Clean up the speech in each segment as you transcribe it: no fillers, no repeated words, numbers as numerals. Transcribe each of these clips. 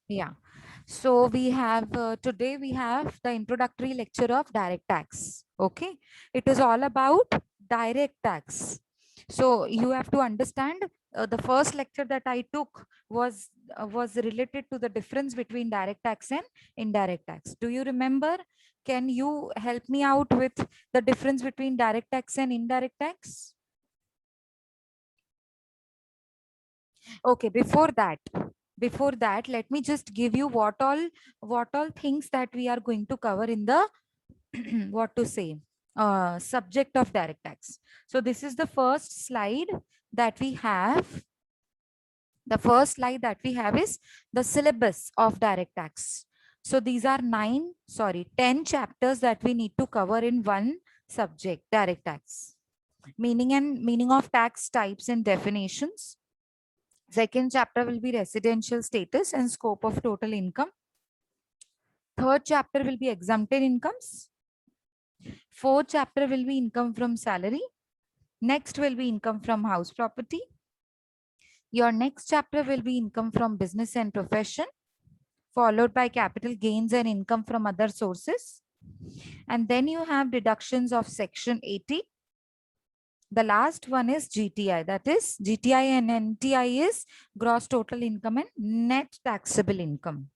Yeah. So we have today we have the introductory lecture of direct tax. Okay. It is all about direct tax. So you have to understand the first lecture that I took was related to the difference between direct tax and indirect tax. Do you remember? Can you help me out with the difference between direct tax and indirect tax? Okay, before that let me just give you what all things that we are going to cover in the what to say subject of direct tax. So this is the first slide that we have. The first slide that we have is the syllabus of direct tax. So these are 10 chapters that we need to cover in one subject, direct tax. Meaning of tax types and definitions. Second chapter will be residential status and scope of total income. Third chapter will be exempted incomes. Fourth chapter will be income from salary. Next will be income from house property. Your next chapter will be income from business and profession, followed by capital gains and income from other sources. And then you have deductions of section 80. The last one is GTI, that is GTI and NTI is gross total income and net taxable income.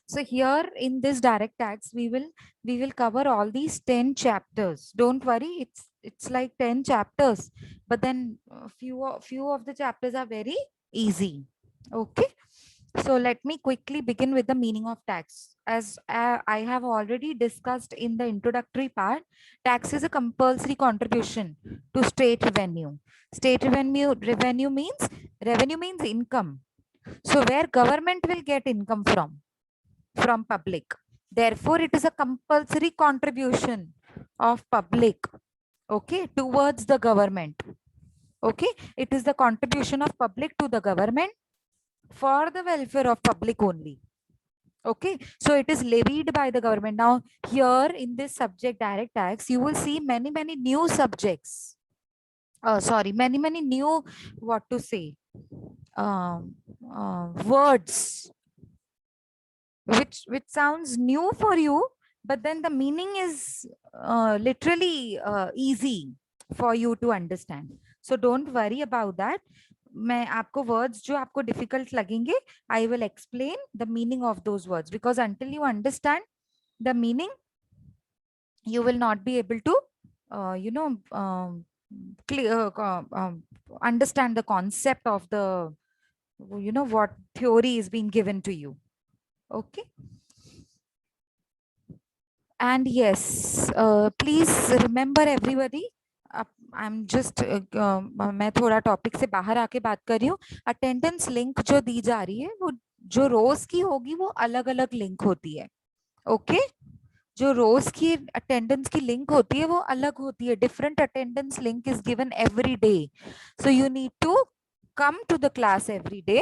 So here in this direct tax, we will cover all these 10 chapters. Don't worry, it's like 10 chapters, but then few of the chapters are very easy. Okay. So let me quickly begin with the meaning of tax. As I have already discussed in the introductory part, tax is a compulsory contribution to state revenue. State revenue means income. So where government will get income from public. Therefore, it is a compulsory contribution of public, okay, towards the government. Okay, it is the contribution of public to the government for the welfare of public only. Okay, so it is levied by the government. Now, here in this subject direct tax, you will see many new subjects. Many new, what to say, words which sounds new for you, but then the meaning is literally easy for you to understand. So don't worry about that. मैं आपको words जो आपको difficult लगेंगे, I will explain the meaning of those words, because until you understand the meaning, you will not be able to, clear, understand the concept of the, what theory is being given to you. Okay. And yes, please remember everybody. I'm just मैं थोड़ा topic से बाहर आके बात कर रही हूँ. Attendance link जो दी जा रही है वो जो रोज की होगी वो अलग अलग लिंक होती है. ओके. जो रोज की अटेंडेंस की लिंक होती है वो अलग होती है. Different attendance link is given every day. So you need to come to the class every day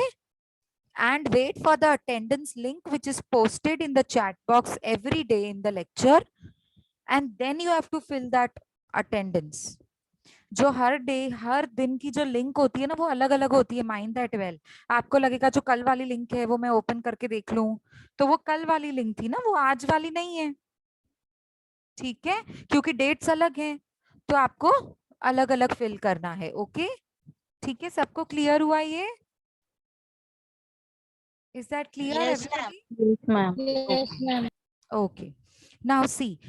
and wait for the attendance link which is posted in the chat box every day in the lecture, and then you have to fill that attendance. जो हर day हर दिन की जो link होती है ना वो अलग अलग होती है. Mind that well. आपको लगेगा जो कल वाली लिंक है वो मैं ओपन करके देख लूं, तो वो कल वाली लिंक थी ना, वो आज वाली नहीं है. ठीक है, क्योंकि डेट्स अलग हैं, तो आपको अलग अलग फिल करना है. ओके. ठीक है, सबको क्लियर हुआ ये? Is that clear, Yes, everybody? Yes, ma'am. yes, ma'am. Okay. Now see,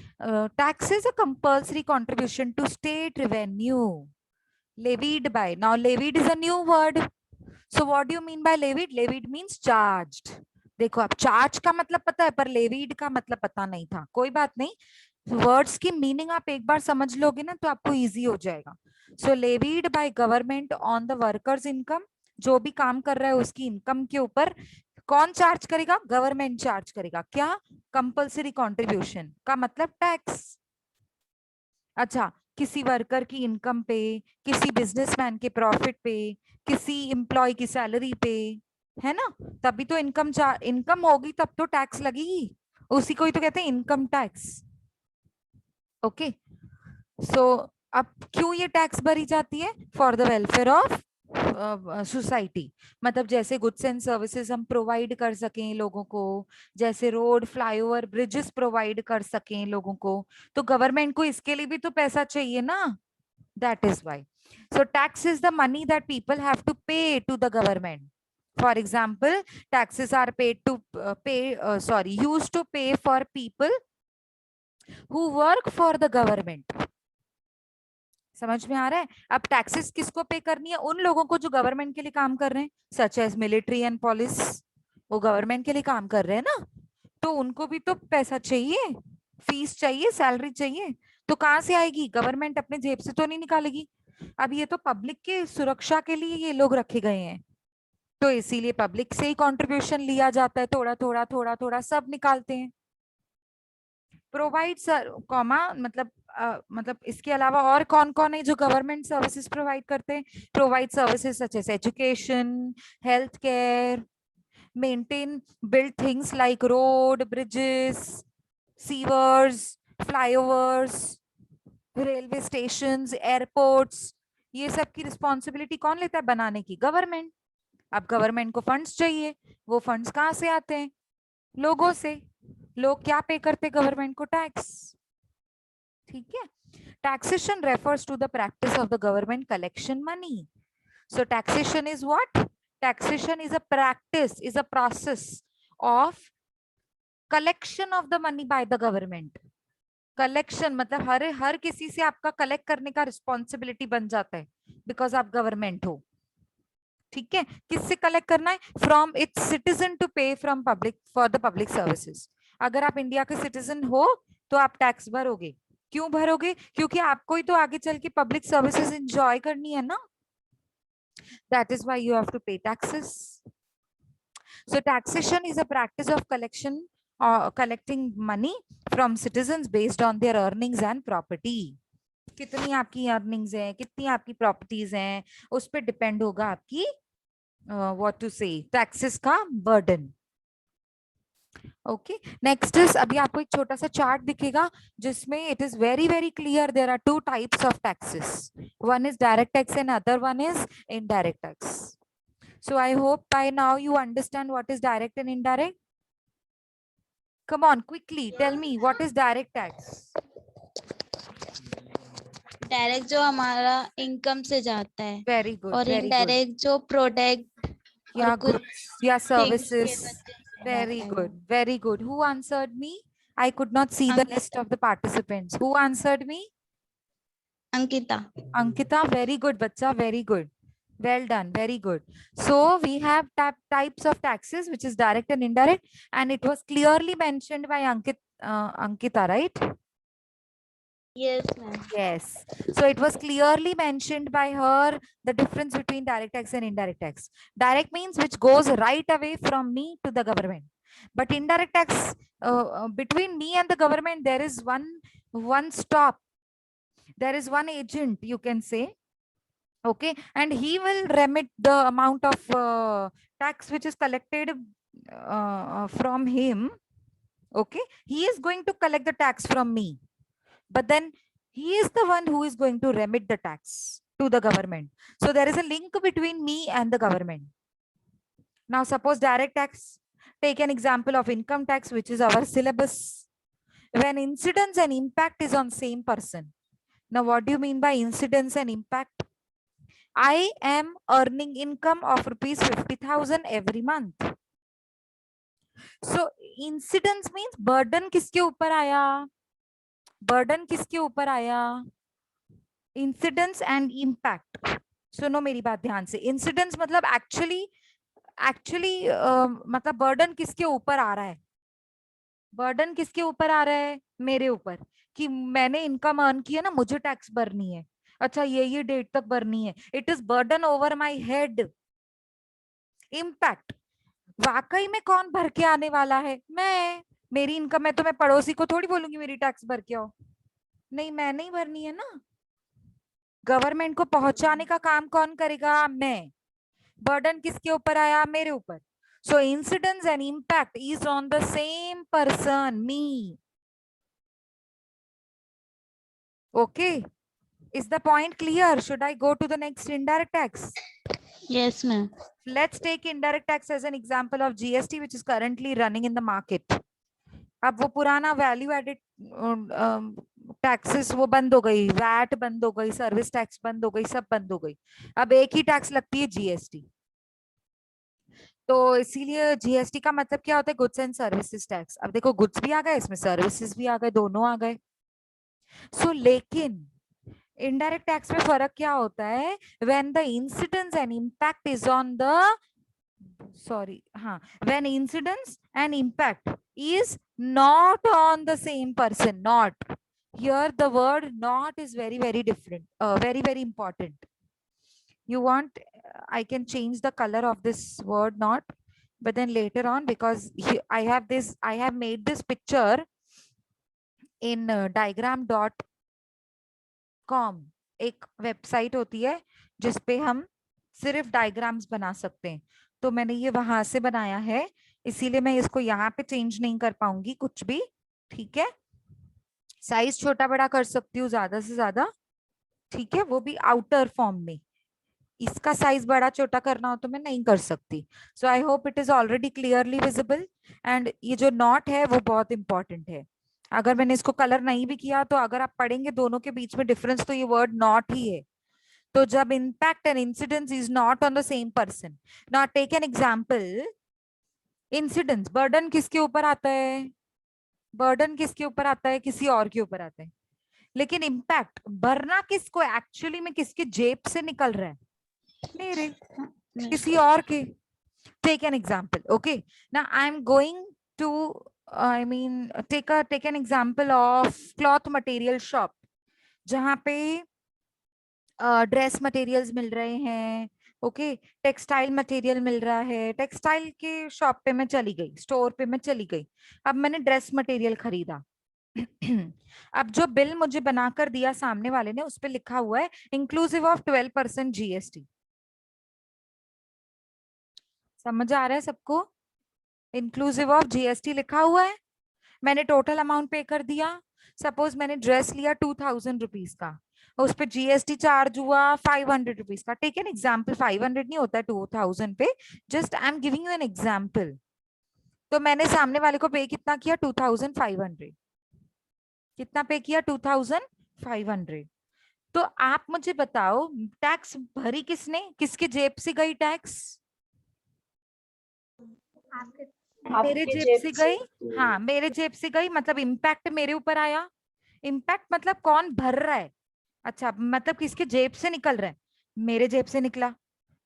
tax is a compulsory contribution to state revenue levied by. Now levied is a new word. So what do you mean by levied? Levied means charged. देखो, आप charge का मतलब पता है, पर levied का मतलब पता नहीं था. कोई बात नहीं, वर्ड्स की मीनिंग आप एक बार समझ लोगे ना तो आपको इजी हो जाएगा. So levied by government on the workers income. जो भी काम कर रहा है उसकी इनकम के ऊपर कौन चार्ज करेगा? गवर्नमेंट चार्ज करेगा. क्या? कंपल्सरी कंट्रीब्यूशन का मतलब टैक्स. अच्छा, किसी वर्कर की इनकम पे, किसी बिजनेसमैन के प्रॉफिट पे, किसी एम्प्लॉय की सैलरी पे, है ना, तभी तो इनकम होगी, तब तो टैक्स लगेगी. उसी को ही तो कहते हैं इनकम टैक्स. ओके. सो अब क्यों ये टैक्स भरी जाती है? For the welfare of society, मतलब जैसे गुड्स एंड सर्विसेज हम प्रोवाइड कर सकें लोगों को, जैसे रोड, फ्लाईओवर, ब्रिजेस प्रोवाइड कर सकें लोगों को, तो गवर्नमेंट को इसके लिए भी तो पैसा चाहिए ना. That is why. So tax is the money that people have to pay to the government. For example, taxes are paid to used to pay for people who work for the government. समझ में आ रहा है? अब taxes किसको पे करनी है? उन लोगों को जो गवर्नमेंट के लिए काम कर रहे हैं, such as military and police. वो गवर्नमेंट के लिए काम कर रहे हैं ना, तो उनको भी तो पैसा चाहिए, फीस चाहिए, सैलरी चाहिए. तो कहाँ से आएगी? गवर्नमेंट अपने जेब से तो नहीं निकालेगी. अब ये तो पब्लिक के सुरक्षा के लिए ये लोग रखे गए हैं, तो इसीलिए पब्लिक से ही कंट्रीब्यूशन लिया जाता है, थोड़ा थोड़ा थोड़ा थोड़ा सब निकालते हैं. प्रोवाइड कॉमा मतलब इसके अलावा और कौन कौन है जो गवर्नमेंट सर्विसेज प्रोवाइड करते हैं? Provide services such as education, health care, maintain, build things like road, bridges, sewers, flyovers, railway stations, airports. ये सब की रिस्पॉन्सिबिलिटी कौन लेता है बनाने की? गवर्नमेंट. अब गवर्नमेंट को फंड्स चाहिए, वो फंड्स कहाँ से आते हैं? लोगों से. लोग क्या पे करते गवर्नमेंट को? टैक्स. ठीक है. Taxation refers to the practice of the government collection money. So taxation is what? Taxation is a practice, is a process of collection of the money by the government. Collection मतलब हर किसी से आपका collect करने का responsibility बन जाता है, बिकॉज आप गवर्नमेंट हो. ठीक है. किससे कलेक्ट करना है? फ्रॉम इट्स सिटीजन टू पे from public for the public services. अगर आप इंडिया के सिटीजन हो तो आप टैक्स भरोगे. क्यों भरोगे? क्योंकि आपको ही तो आगे चल के पब्लिक सर्विसेज एंजॉय करनी है ना. That is why you have to pay taxes. So taxation is a practice of collection collecting money from citizens based on their earnings and property. कितनी आपकी अर्निंग्स है, कितनी आपकी प्रॉपर्टीज हैं, उस पर डिपेंड होगा आपकी व्हाट टू से टैक्सेस का बर्डन. ओके. नेक्स्ट इज, अभी आपको एक छोटा सा चार्ट दिखेगा जिसमें it is very very clear there are two types of taxes. One is direct tax and other one is indirect tax. So I hope by now you understand what is direct and indirect. Come on, quickly tell me what is direct tax. Direct जो हमारा income से जाता है, Very good, और very good. Indirect जो product Yeah, कुछ goods, yeah, things के services. वजह से Very जाता है good, वो। very good. Who answered me? I could not see the list of the participants. Who answered me? Ankita. Ankita, very good, bacha, very good. Well done, very good. So we have types of taxes, which is direct and indirect, and it was clearly mentioned by Ankita, right? Yes, ma'am. Yes. So it was clearly mentioned by her the difference between direct tax and indirect tax. Direct means which goes right away from me to the government. But indirect tax, between me and the government, there is one stop. There is one agent, you can say. Okay. And he will remit the amount of tax which is collected from him. Okay. He is going to collect the tax from me. But then he is the one who is going to remit the tax to the government. So there is a link between me and the government. Now suppose direct tax. Take an example of income tax, which is our syllabus. When incidence and impact is on same person. Now what do you mean by incidence and impact? I am earning income of rupees 50,000 every month. So incidence means burden किसके ऊपर आया? Burden किसके ऊपर आया? Incidence and impact. सुनो मेरी बात ध्यान से. इंसिडेंस मतलब एक्चुअली मतलब बर्डन किसके ऊपर आ रहा है? बर्डन किसके ऊपर आ रहा है? मेरे ऊपर. कि मैंने इनकम अर्न की है ना, मुझे टैक्स भरनी है. अच्छा, ये डेट तक भरनी है. It is burden over my head. Impact, वाकई में कौन भर के आने वाला है? मैं. मेरी इनकम है तो मैं पड़ोसी को थोड़ी बोलूंगी मेरी टैक्स भर के आओ. नहीं, मैं नहीं भरनी है ना. गवर्नमेंट को पहुंचाने का काम कौन करेगा? मैं. बर्डन किसके ऊपर आया? मेरे ऊपर. So incidence and impact is on the same person, me. Okay. Is the point clear? Should I go to the next indirect tax? Yes, ma'am. Let's take indirect tax as an example of GST, which is currently running in the market. अब वो पुराना value added taxes वो बंद हो गई, VAT बंद हो गई, सर्विस टैक्स बंद हो गई, सब बंद हो गई। अब एक ही टैक्स लगती है, जीएसटी। तो इसीलिए जीएसटी का मतलब क्या होता है? Goods and services tax. अब देखो, गुड्स भी आ गए, इसमें सर्विसेज भी आ गए, दोनों आ गए। सो लेकिन इनडायरेक्ट टैक्स में फर्क क्या होता है? When the incidence and impact is on the when incidence and impact is not on the same person. Not here, the word not is very different, very important. You want, I can change the color of this word not, but then later on, because I have made this picture in diagram.com. एक website होती है जिसपे हम सिर्फ diagrams बना सकते हैं, तो मैंने ये वहां से बनाया है, इसीलिए मैं इसको यहाँ पे चेंज नहीं कर पाऊंगी कुछ भी। ठीक है, साइज छोटा बड़ा कर सकती हूँ ज्यादा से ज्यादा, ठीक है, वो भी आउटर फॉर्म में। इसका साइज बड़ा छोटा करना हो तो मैं नहीं कर सकती। So I hope it is already clearly visible. And ये जो नॉट है वो बहुत इंपॉर्टेंट है। अगर मैंने इसको कलर नहीं भी किया तो अगर आप पढ़ेंगे दोनों के बीच में डिफरेंस, तो ये वर्ड नॉट ही है। तो जब impact and incidence is not on the same person. Now take an example, incidence, burden किसके ऊपर आता है? बर्डन किसके ऊपर आता है? किसी और के ऊपर आता है। लेकिन इम्पैक्ट भरना किसको एक्चुअली में, किसके जेब से निकल रहा है? मेरे, किसी और के। Take an example, okay. Now I am going to, I mean take an example of cloth material shop, जहां पे ड्रेस मटेरियल्स मिल रहे हैं, ओके, टेक्सटाइल मटेरियल मिल रहा है। टेक्सटाइल के शॉप पे मैं चली गई, स्टोर पे मैं चली गई, अब मैंने ड्रेस मटेरियल खरीदा। अब जो बिल मुझे बनाकर दिया सामने वाले ने, उस पे लिखा हुआ है इंक्लूसिव ऑफ 12% जीएसटी। समझ आ रहा है सबको? इंक्लूसिव ऑफ जीएसटी लिखा हुआ है। मैंने टोटल अमाउंट पे कर दिया। सपोज मैंने ड्रेस लिया 2000 रुपीज का, उस पे जीएसटी चार्ज हुआ 500 रुपीज का। टेक एन एग्जाम्पल, 500 नहीं होता है 2000 पे, just I am giving you an example. तो मैंने सामने वाले को पे कितना किया? 2500। कितना पे किया? 2500। तो आप मुझे बताओ, टैक्स भरी किसने? किसके जेब से गई टैक्स? मेरे जेब से गई। हाँ, मेरे जेब से गई, मतलब इम्पैक्ट मेरे ऊपर आया। इम्पैक्ट मतलब कौन भर रहा है? अच्छा, मतलब किसके जेब से निकल रहा है? मेरे जेब से निकला।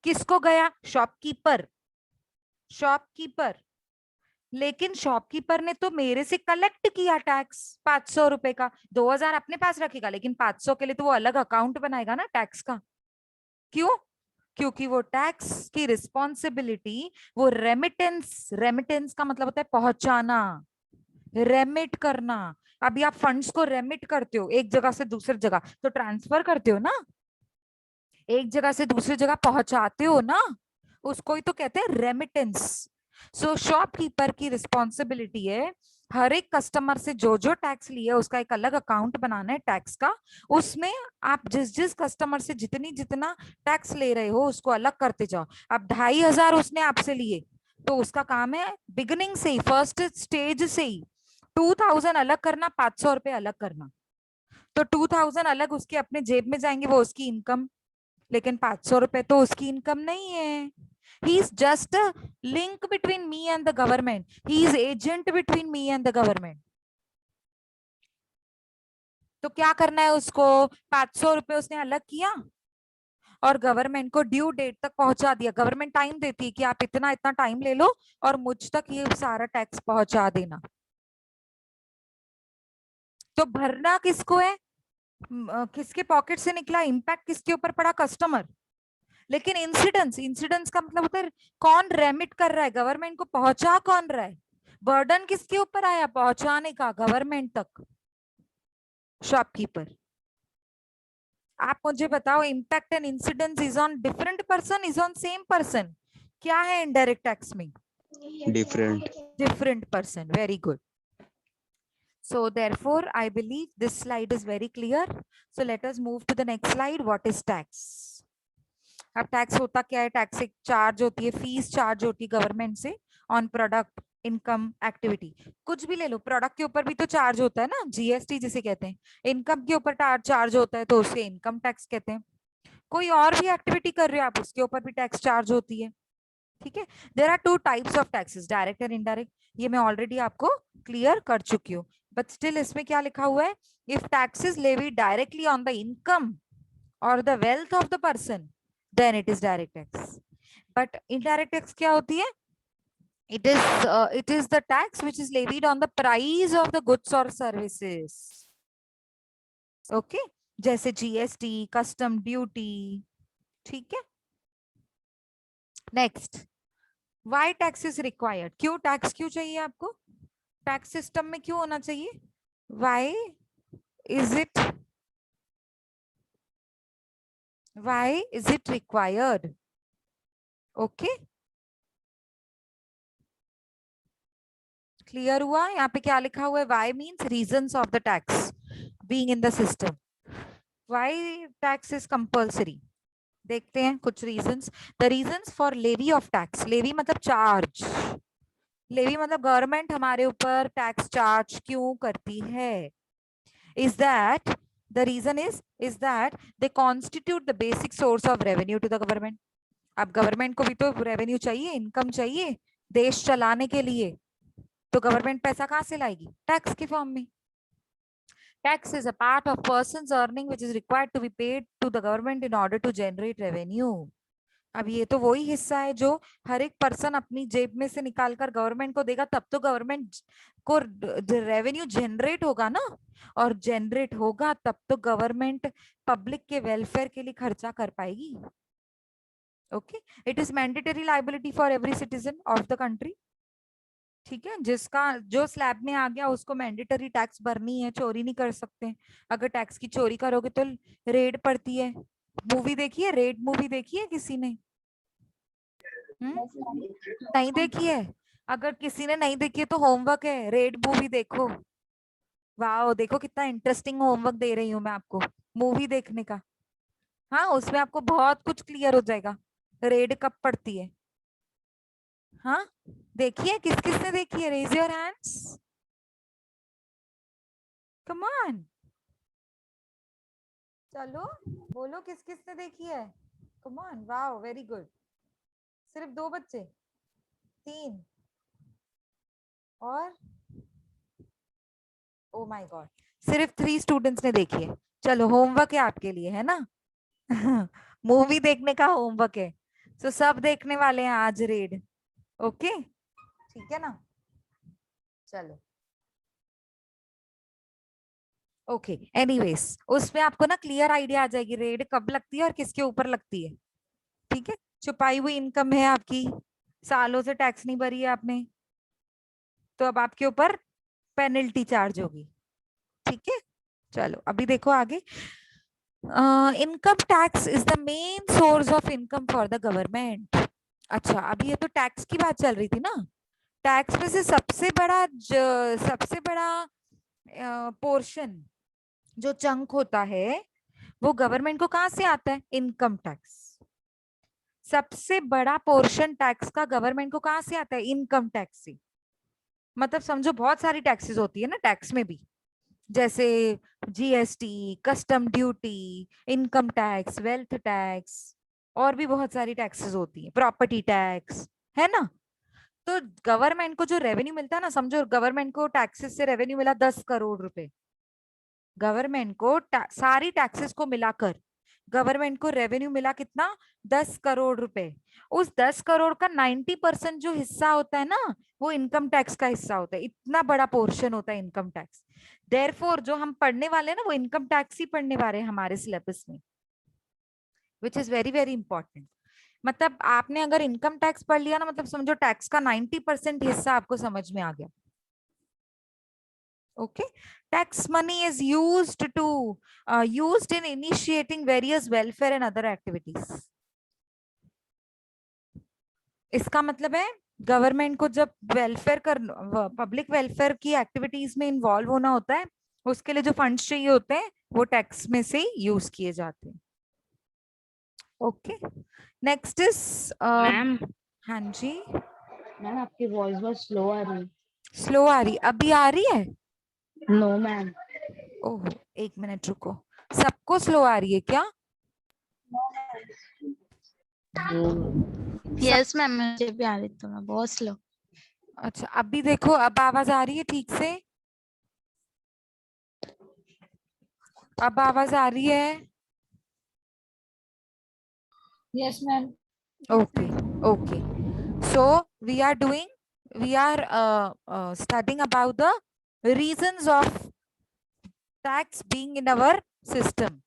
किसको गया? शॉपकीपर। शॉपकीपर। लेकिन शॉपकीपर ने तो मेरे से कलेक्ट किया टैक्स 500 रुपए का। 2000 अपने पास रखेगा, लेकिन 500 के लिए तो वो अलग अकाउंट बनाएगा ना टैक्स का। क्यों? क्योंकि वो टैक्स की रिस्पॉन्सिबिलिटी, वो रेमिटेंस, रेमिटेंस का मतलब होता है पहुंचाना, रेमिट करना। अभी आप फंड्स को रेमिट करते हो एक जगह से दूसरी जगह, तो ट्रांसफर करते हो ना, एक जगह से दूसरी जगह पहुंचाते हो ना, उसको ही तो कहते हैं रेमिटेंस। सो शॉपकीपर की रिस्पॉन्सिबिलिटी है हर एक कस्टमर से जो जो टैक्स लिया उसका एक अलग अकाउंट बनाना है टैक्स का। उसमें आप जिस जिस कस्टमर से जितना टैक्स ले रहे हो उसको अलग करते जाओ। अब 2500 उसने आपसे लिए, तो उसका काम है बिगिनिंग से ही, फर्स्ट स्टेज से ही 2000 अलग करना, 500 रुपए अलग करना। तो 2000 अलग उसके अपने जेब में जाएंगे, वो उसकी इनकम। लेकिन 500 रुपए तो उसकी इनकम नहीं है। He is just a link between me and the government, he is agent between me and the government. तो क्या करना है उसको? 500 रुपए उसने अलग किया और गवर्नमेंट को ड्यू डेट तक पहुंचा दिया। गवर्नमेंट टाइम देती है कि आप इतना इतना टाइम ले लो और मुझ तक ये सारा टैक्स पहुंचा देना। तो भरना किसको है? किसके पॉकेट से निकला? इम्पैक्ट किसके ऊपर पड़ा? कस्टमर। लेकिन इंसिडेंस, इंसिडेंस का मतलब होता है कौन रेमिट कर रहा है, गवर्नमेंट को पहुंचा कौन रहा है। बर्डन किसके ऊपर आया पहुंचाने का? गवर्नमेंट तक, शॉपकीपर। आप मुझे बताओ, impact and incidence is on different person, is on same person? क्या है इनडायरेक्ट टैक्स में? Different. Different person. Very good. So therefore, I believe this slide is very clear. So let us move to the next slide. What is tax? अब tax होता क्या है? Tax एक charge होती है, फीस चार्ज होती है गवर्नमेंट से ऑन प्रोडक्ट, इनकम, एक्टिविटी। कुछ भी ले लो, प्रोडक्ट के ऊपर भी तो चार्ज होता है ना, जीएसटी जिसे कहते हैं। इनकम के ऊपर चार्ज होता है तो उसे इनकम टैक्स कहते हैं। कोई और भी एक्टिविटी कर रहे हो आप, उसके ऊपर भी टैक्स चार्ज होती है। ठीक है। There are two types of taxes, direct and indirect. ये मैं ऑलरेडी आपको क्लियर कर चुकी हूँ। बट स्टिल इसमें क्या लिखा हुआ है? If taxes levied directly on the income और the wealth of the person, then it is direct tax. But indirect tax क्या होती है? it is the tax which is levied on the price of the goods or services. Okay जैसे GST, custom duty. ठीक है। Next, why tax is required? क्यों tax क्यों चाहिए आपको? टैक्स सिस्टम में क्यों होना चाहिए? Why is it required? Okay, clear हुआ? यहाँ पे क्या लिखा हुआ है? Why means reasons of the tax being in the system. Why tax is compulsory? देखते हैं कुछ reasons. The reasons for levy of tax. Levy मतलब चार्ज। लेवी मतलब गवर्नमेंट हमारे ऊपर टैक्स चार्ज क्यों करती है? is that the reason is that they constitute the basic source of revenue to the government. अब गवर्नमेंट को भी तो रेवेन्यू चाहिए, इनकम चाहिए देश चलाने के लिए। तो गवर्नमेंट पैसा कहाँ से लाएगी? टैक्स के फॉर्म में। Tax is a part of person's earning which is required to be paid to the government in order to generate revenue. अब ये तो वही हिस्सा है जो हर एक पर्सन अपनी जेब में से निकालकर गवर्नमेंट को देगा, तब तो गवर्नमेंट को रेवेन्यू जनरेट होगा ना। और जनरेट होगा तब तो गवर्नमेंट पब्लिक के वेलफेयर के लिए खर्चा कर पाएगी। Okay, it is mandatory liability for every citizen of the country. ठीक है, जिसका जो स्लैब में आ गया उसको मैंडेटरी टैक्स भरनी है, चोरी नहीं कर सकते। अगर टैक्स की चोरी करोगे तो रेड पड़ती है। मूवी देखी है रेड? मूवी देखी है किसी ने? नहीं देखी है? अगर किसी ने नहीं देखी है तो होमवर्क है, रेड मूवी देखो। वाह, देखो कितना इंटरेस्टिंग होमवर्क दे रही हूँ मैं आपको मूवी देखने का। हाँ, उसमें आपको बहुत कुछ क्लियर हो जाएगा। रेड कब पड़ती है? हाँ देखिए, किस किस ने देखी है? Raise your hands, come on, चलो बोलो किस किस ने देखी है? कम ऑन, वाह वेरी गुड। सिर्फ 2 बच्चे? 3? और ओ माय गॉड, सिर्फ 3 स्टूडेंट्स ने देखी है। चलो होमवर्क है आपके लिए, है ना? मूवी देखने का होमवर्क है। तो सब देखने वाले हैं आज रेड। ओके, ठीक है ना? चलो ओके, एनीवेज उसमें आपको ना क्लियर आइडिया आ जाएगी रेड कब लगती है और किसके ऊपर लगती है। ठीक है, छुपाई हुई इनकम है आपकी, सालों से टैक्स नहीं भरी है आपने, तो अब आपके ऊपर पेनल्टी चार्ज होगी। ठीक है, चलो अभी देखो आगे। Income tax is the main source of income for the government. अच्छा, अभी ये तो टैक्स की बात चल रही थी ना। टैक्स में से सबसे बड़ा पोर्शन जो चंक होता है वो गवर्नमेंट को कहां से आता है? Income tax. सबसे बड़ा पोर्शन टैक्स का गवर्नमेंट को कहां से आता है? इनकम टैक्स से। मतलब समझो बहुत सारी टैक्सेस होती है ना टैक्स में भी, जैसे GST, custom duty, income tax, wealth tax, और भी बहुत सारी टैक्सेस होती है, प्रॉपर्टी टैक्स, है ना? तो गवर्नमेंट को जो रेवेन्यू मिलता है ना, समझो गवर्नमेंट को टैक्सेस से रेवेन्यू मिला 10 करोड़ रुपए। गवर्नमेंट को सारी टैक्सेस को मिलाकर गवर्नमेंट को रेवेन्यू मिला कितना? 10 करोड़ रुपए। उस 10 करोड़ का 90% जो हिस्सा होता है ना, वो इनकम टैक्स का हिस्सा होता है। इतना बड़ा पोर्शन होता है इनकम टैक्स। देयरफॉर जो हम पढ़ने वाले हैं ना, वो इनकम टैक्स ही पढ़ने वाले हैं हमारे सिलेबस में, which is very very important. मतलब आपने अगर इनकम टैक्स पढ़ लिया ना, मतलब समझो टैक्स का 90% हिस्सा आपको समझ में आ गया। Okay, tax money is used in initiating various welfare and other activities. इसका मतलब है गवर्नमेंट को जब वेलफेयर कर पब्लिक वेलफेयर की एक्टिविटीज में इन्वॉल्व होना होता है, उसके लिए जो फंड्स चाहिए होते हैं वो टैक्स में से यूज किए जाते हैं. ओके, नेक्स्ट इज मैम हाँ जी. मैम आपकी वॉइस बहुत स्लो आ रही है. स्लो आ रही, अभी आ रही है? No ma'am. ओह, एक मिनट रुको. सबको स्लो आ रही है क्या? यस मैम, मुझे भी आ रही थोड़ा बहुत स्लो। अच्छा, अभी देखो, अब आवाज आ रही है ठीक से? अब आवाज आ रही है? Yes ma'am. Okay, okay. So we are studying about the reasons of tax being in our system.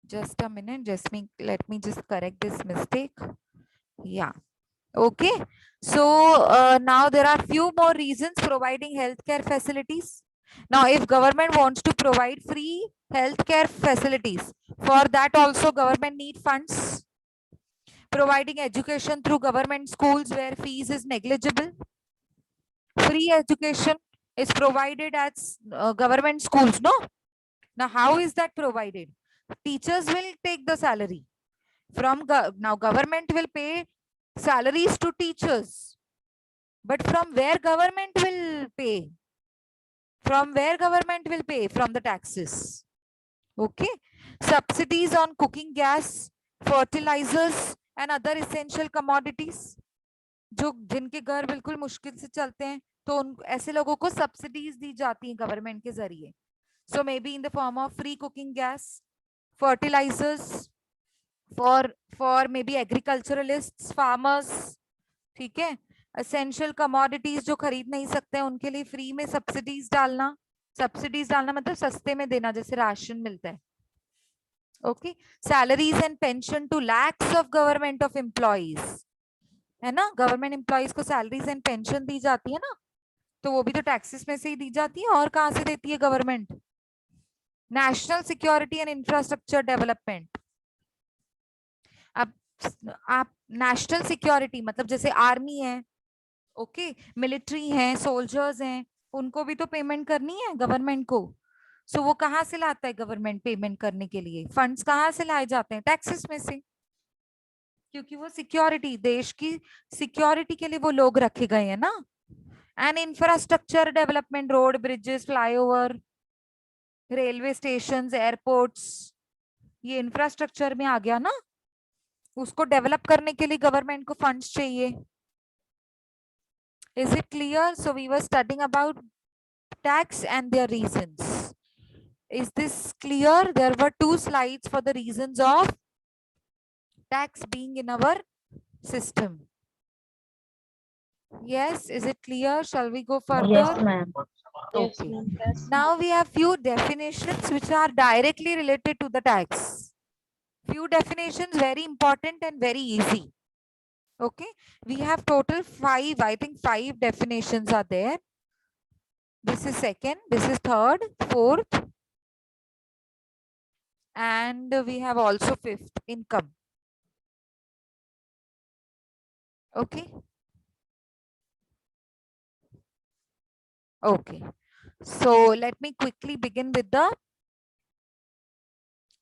Just a minute, let me just correct this mistake. Yeah. Okay. So now there are few more reasons providing healthcare facilities. Now, if government wants to provide free healthcare facilities, for that also government need funds. Providing education through government schools where fees is negligible. Free education is provided at government schools, no? Now, how is that provided? Teachers will take the salary from now government will pay salaries to teachers, but from where government will pay? From where government will pay? From the taxes. Okay. Subsidies on cooking gas, fertilizers and other essential commodities. जो जिनके घर बिल्कुल मुश्किल से चलते हैं, तो उन ऐसे लोगों को सब्सिडीज दी जाती हैं गवर्नमेंट के जरिए. So maybe in the form of free cooking gas, fertilisers for maybe agriculturalists, farmers. ठीक है. एसेंशियल कमोडिटीज जो खरीद नहीं सकते हैं उनके लिए फ्री में सब्सिडीज डालना. सब्सिडीज डालना मतलब सस्ते में देना, जैसे राशन मिलता है. Okay. Salaries and pension to lakhs of government of employees, है ना. गवर्नमेंट एम्प्लॉइज को सैलरीज एंड पेंशन दी जाती है ना, तो वो भी तो टैक्सेस में से ही दी जाती है. और कहाँ से देती है government? National security and infrastructure development. अब आप नेशनल सिक्योरिटी मतलब जैसे आर्मी है, ओके, मिलिट्री है, सोल्जर्स हैं, उनको भी तो पेमेंट करनी है गवर्नमेंट को. सो वो कहाँ से लाता है गवर्नमेंट पेमेंट करने के लिए? फंड्स कहाँ से लाए जाते हैं? टैक्सेस में से. क्योंकि वो सिक्योरिटी, देश की सिक्योरिटी के लिए वो लोग रखे गए हैं ना. And infrastructure development, road, bridges, flyover, railway station, airports, ये इंफ्रास्ट्रक्चर में आ गया ना. उसको डेवलप करने के लिए गवर्नमेंट को फंड्स चाहिए. Is it clear? So we were studying about tax and their reasons. Is this clear? There were 2 slides for the reasons of tax being in our system. Yes, is it clear? Shall we go further? Yes ma'am. Okay. Now we have few definitions which are directly related to the tax. Few definitions, very important and very easy. Okay. We have total 5, I think 5 definitions are there. This is second, this is third, fourth, and we have also fifth, income. Okay. Okay. So let me quickly begin with the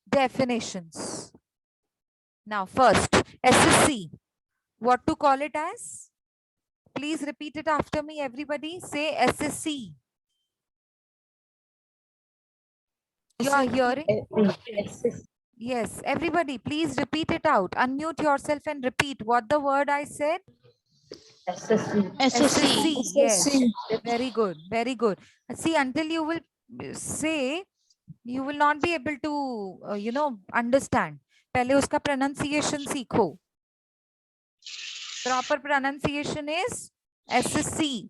definitions. Now first, SSC. What to call it as? Please repeat it after me, everybody. Say SSC. You are hearing? Yes, everybody, please repeat it out. Unmute yourself and repeat what the word I said. SSC. SSC. Yes, very good, very good. See, until you will say, you will not be able to, understand. पहले उसका pronunciation सीखो. Proper pronunciation is SSC.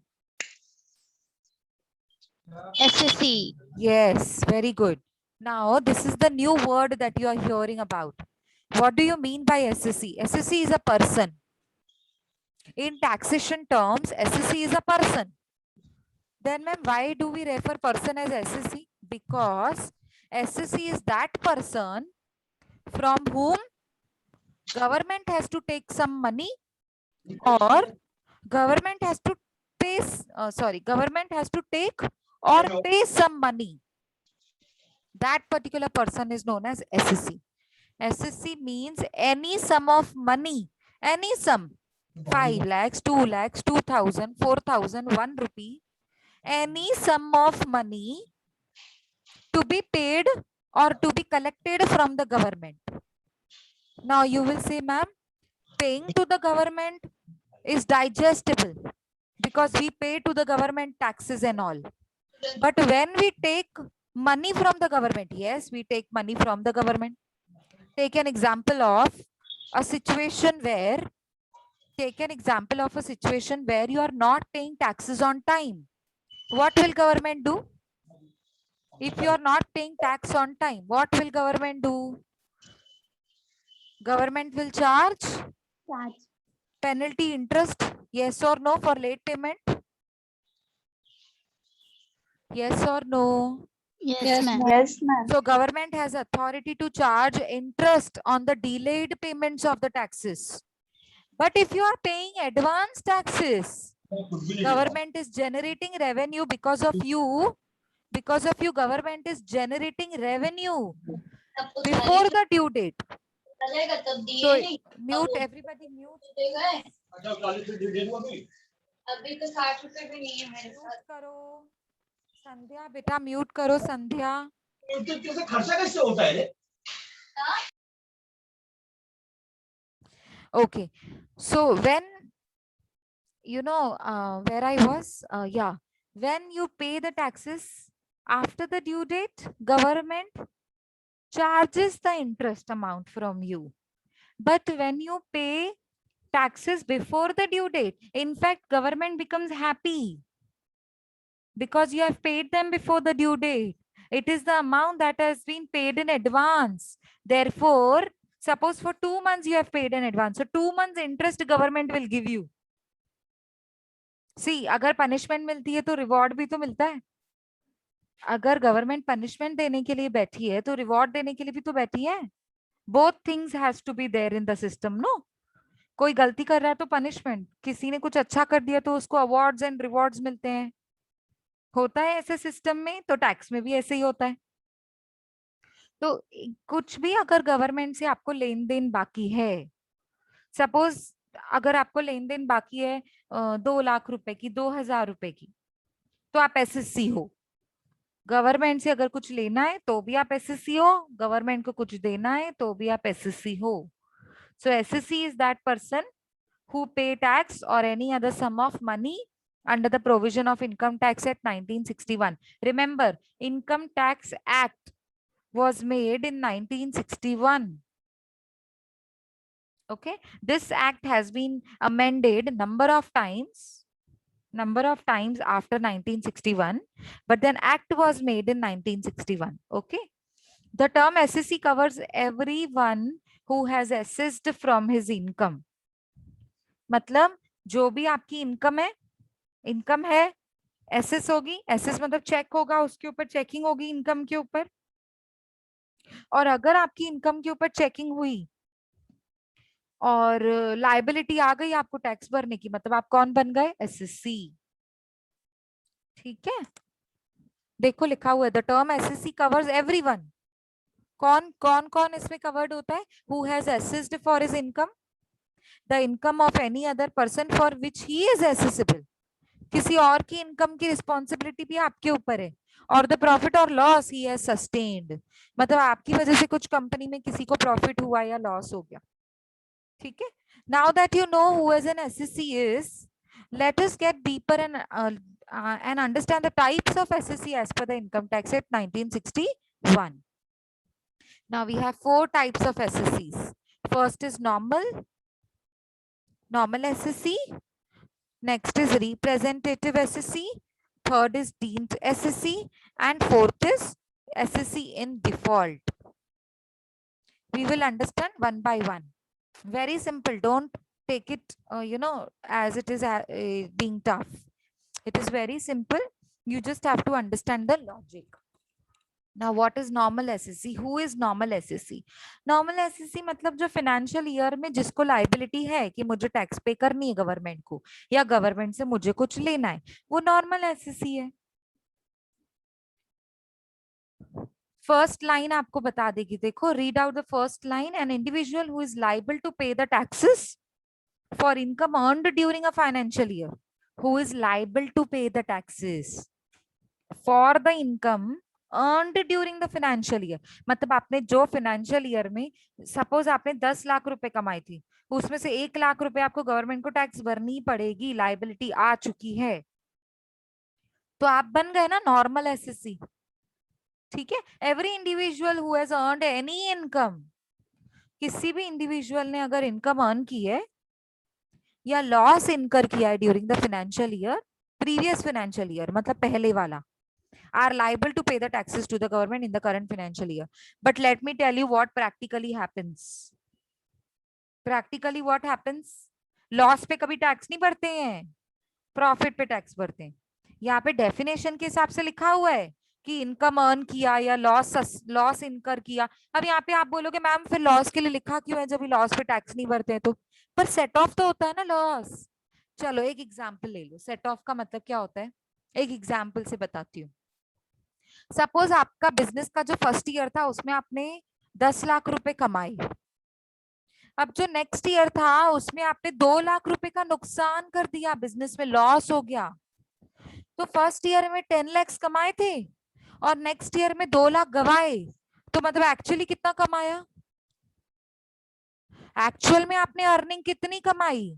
SSC. Yes, very good. Now, this is the new word that you are hearing about. What do you mean by SSC? SSC is a person. In taxation terms, SSC is a person. Then, ma'am, why do we refer person as SSC? Because SSC is that person from whom government has to take some money or government has to pay, government has to take or pay some money. That particular person is known as SSC. SSC means any sum of money, any sum, 5 lakhs, 2 lakhs, 2,000, 4,000, 1 rupee, any sum of money to be paid or to be collected from the government. Now you will say, ma'am, paying to the government is digestible because we pay to the government taxes and all. But when we take money from the government, yes, we take money from the government. Take an example of a situation where, you are not paying taxes on time. What will government do? If you are not paying tax on time, what will government do? Government will charge penalty, interest, yes or no, for late payment? Yes or no? Yes, ma'am. Yes, ma'am. So government has authority to charge interest on the delayed payments of the taxes. But if you are paying advance taxes, government is generating revenue because of you. Because of you, government is generating revenue before the due date. So mute, everybody mute. Mute करो संध्या, बेटा mute करो संध्या. खर्चा कैसे होता है रे? Okay, so when where I was, when you pay the taxes after the due date, government charges the interest amount from you. But when you pay taxes before the due date, in fact, government becomes happy because you have paid them before the due date. It is the amount that has been paid in advance. Therefore, suppose for 2 months you have paid in advance. So 2 months interest government will give you. See, अगर punishment मिलती है तो reward भी तो मिलता है. अगर government punishment देने के लिए बैठी है तो reward देने के लिए भी तो बैठी है. Both things has to be there in the system, no? कोई गलती कर रहा है तो punishment, किसी ने कुछ अच्छा कर दिया तो उसको awards and rewards मिलते हैं. होता है ऐसे सिस्टम में, तो टैक्स में भी ऐसे ही होता है. तो कुछ भी अगर गवर्नमेंट से आपको लेन देन बाकी है, सपोज अगर आपको लेन देन बाकी है 2 लाख रुपए की, 2,000 रुपए की, तो आप एसएससी हो. गवर्नमेंट से अगर कुछ लेना है तो भी आप एसएससी हो, गवर्नमेंट को कुछ देना है तो भी आप एसएससी हो. So assessee is that person who pay tax or any other sum of money under the provision of Income Tax Act 1961. Remember, Income Tax Act was made in 1961. Okay, this act has been amended number of times after 1961, but then act was made in 1961. Okay, the term SSC covers everyone who has assessed from his income. मतलब जो भी आपकी income है assess होगी. Assess मतलब check होगा, उसके ऊपर चेकिंग होगी इनकम के ऊपर. और अगर आपकी इनकम के ऊपर चेकिंग हुई और लायबिलिटी आ गई आपको टैक्स भरने की, मतलब आप कौन बन गए? एसएससी. ठीक है, देखो लिखा हुआ है the term SSC covers everyone. कौन कौन कौन इसमें कवर्ड होता है? Who has assessed for his income, the income of any other person for which he is accessible. किसी और की इनकम की रिस्पॉन्सिबिलिटी भी आपके ऊपर है. और द प्रॉफिट और लॉस ही हैज सस्टेन्ड, मतलब आपकी वजह से कुछ कंपनी में किसी को प्रॉफिट हुआ या लॉस हो गया. ठीक है, now that you know who as an assessee is, let us get deeper and understand the types of SSC as per the Income Tax Act 1961. Now we have 4 types of SSCs. First is normal SSC. Next is representative SSC. Third is deemed SSC, and fourth is SSC in default. We will understand one by one. Very simple. Don't take it, as it is being tough. It is very simple. You just have to understand the logic. Now what is normal SSC? Who is normal SSC? Normal SSC मतलब जो financial year में जिसको liability है कि मुझे tax पे करनी है गवर्नमेंट को या गवर्नमेंट से मुझे कुछ लेना है, वो नॉर्मल एसएससी है। फर्स्ट लाइन आपको बता देगी, देखो, read out the first line. An individual who is liable to pay the taxes for income earned during a financial year, who is liable to pay the taxes for the income earned during the financial year. मतलब आपने जो financial year में, suppose आपने 10 लाख रुपए कमाई थी, उसमें से 1 लाख रुपए आपको गवर्नमेंट को टैक्स भरनी पड़ेगी, लाइबिलिटी आ चुकी है, तो आप बन गए ना नॉर्मल एसएससी। ठीक है, every individual who has earned any income, किसी भी इंडिविजुअल ने अगर इनकम अर्न की है या लॉस इनकर किया है during the financial year, previous financial year मतलब पहले वाला, are liable to pay the taxes to the government in the current financial year. But let me tell you what practically happens. Practically what happens? Loss पे कभी tax नहीं भरते हैं, profit पे tax भरते हैं। यहाँ पे डेफिनेशन के हिसाब से लिखा हुआ है कि इनकम अर्न किया या लॉस इनकर किया। अब यहाँ पे आप बोलोगे मैम फिर लॉस के लिए लिखा क्यों है जब लॉस पे टैक्स नहीं भरते हैं तो, पर सेट ऑफ तो होता है ना लॉस। चलो एक एग्जाम्पल ले लो, सेट ऑफ का मतलब क्या होता है, एक एग्जाम्पल से बताती हूँ। सपोज आपका बिजनेस का जो फर्स्ट ईयर था उसमें आपने 10 लाख रुपए कमाए, अब जो नेक्स्ट ईयर था उसमें आपने 2 लाख रुपए का नुकसान कर दिया, बिजनेस में लॉस हो गया। तो फर्स्ट ईयर में 10 लाख कमाए थे और नेक्स्ट ईयर में 2 लाख गवाए, तो मतलब एक्चुअली कितना कमाया, एक्चुअल में आपने अर्निंग कितनी कमाई,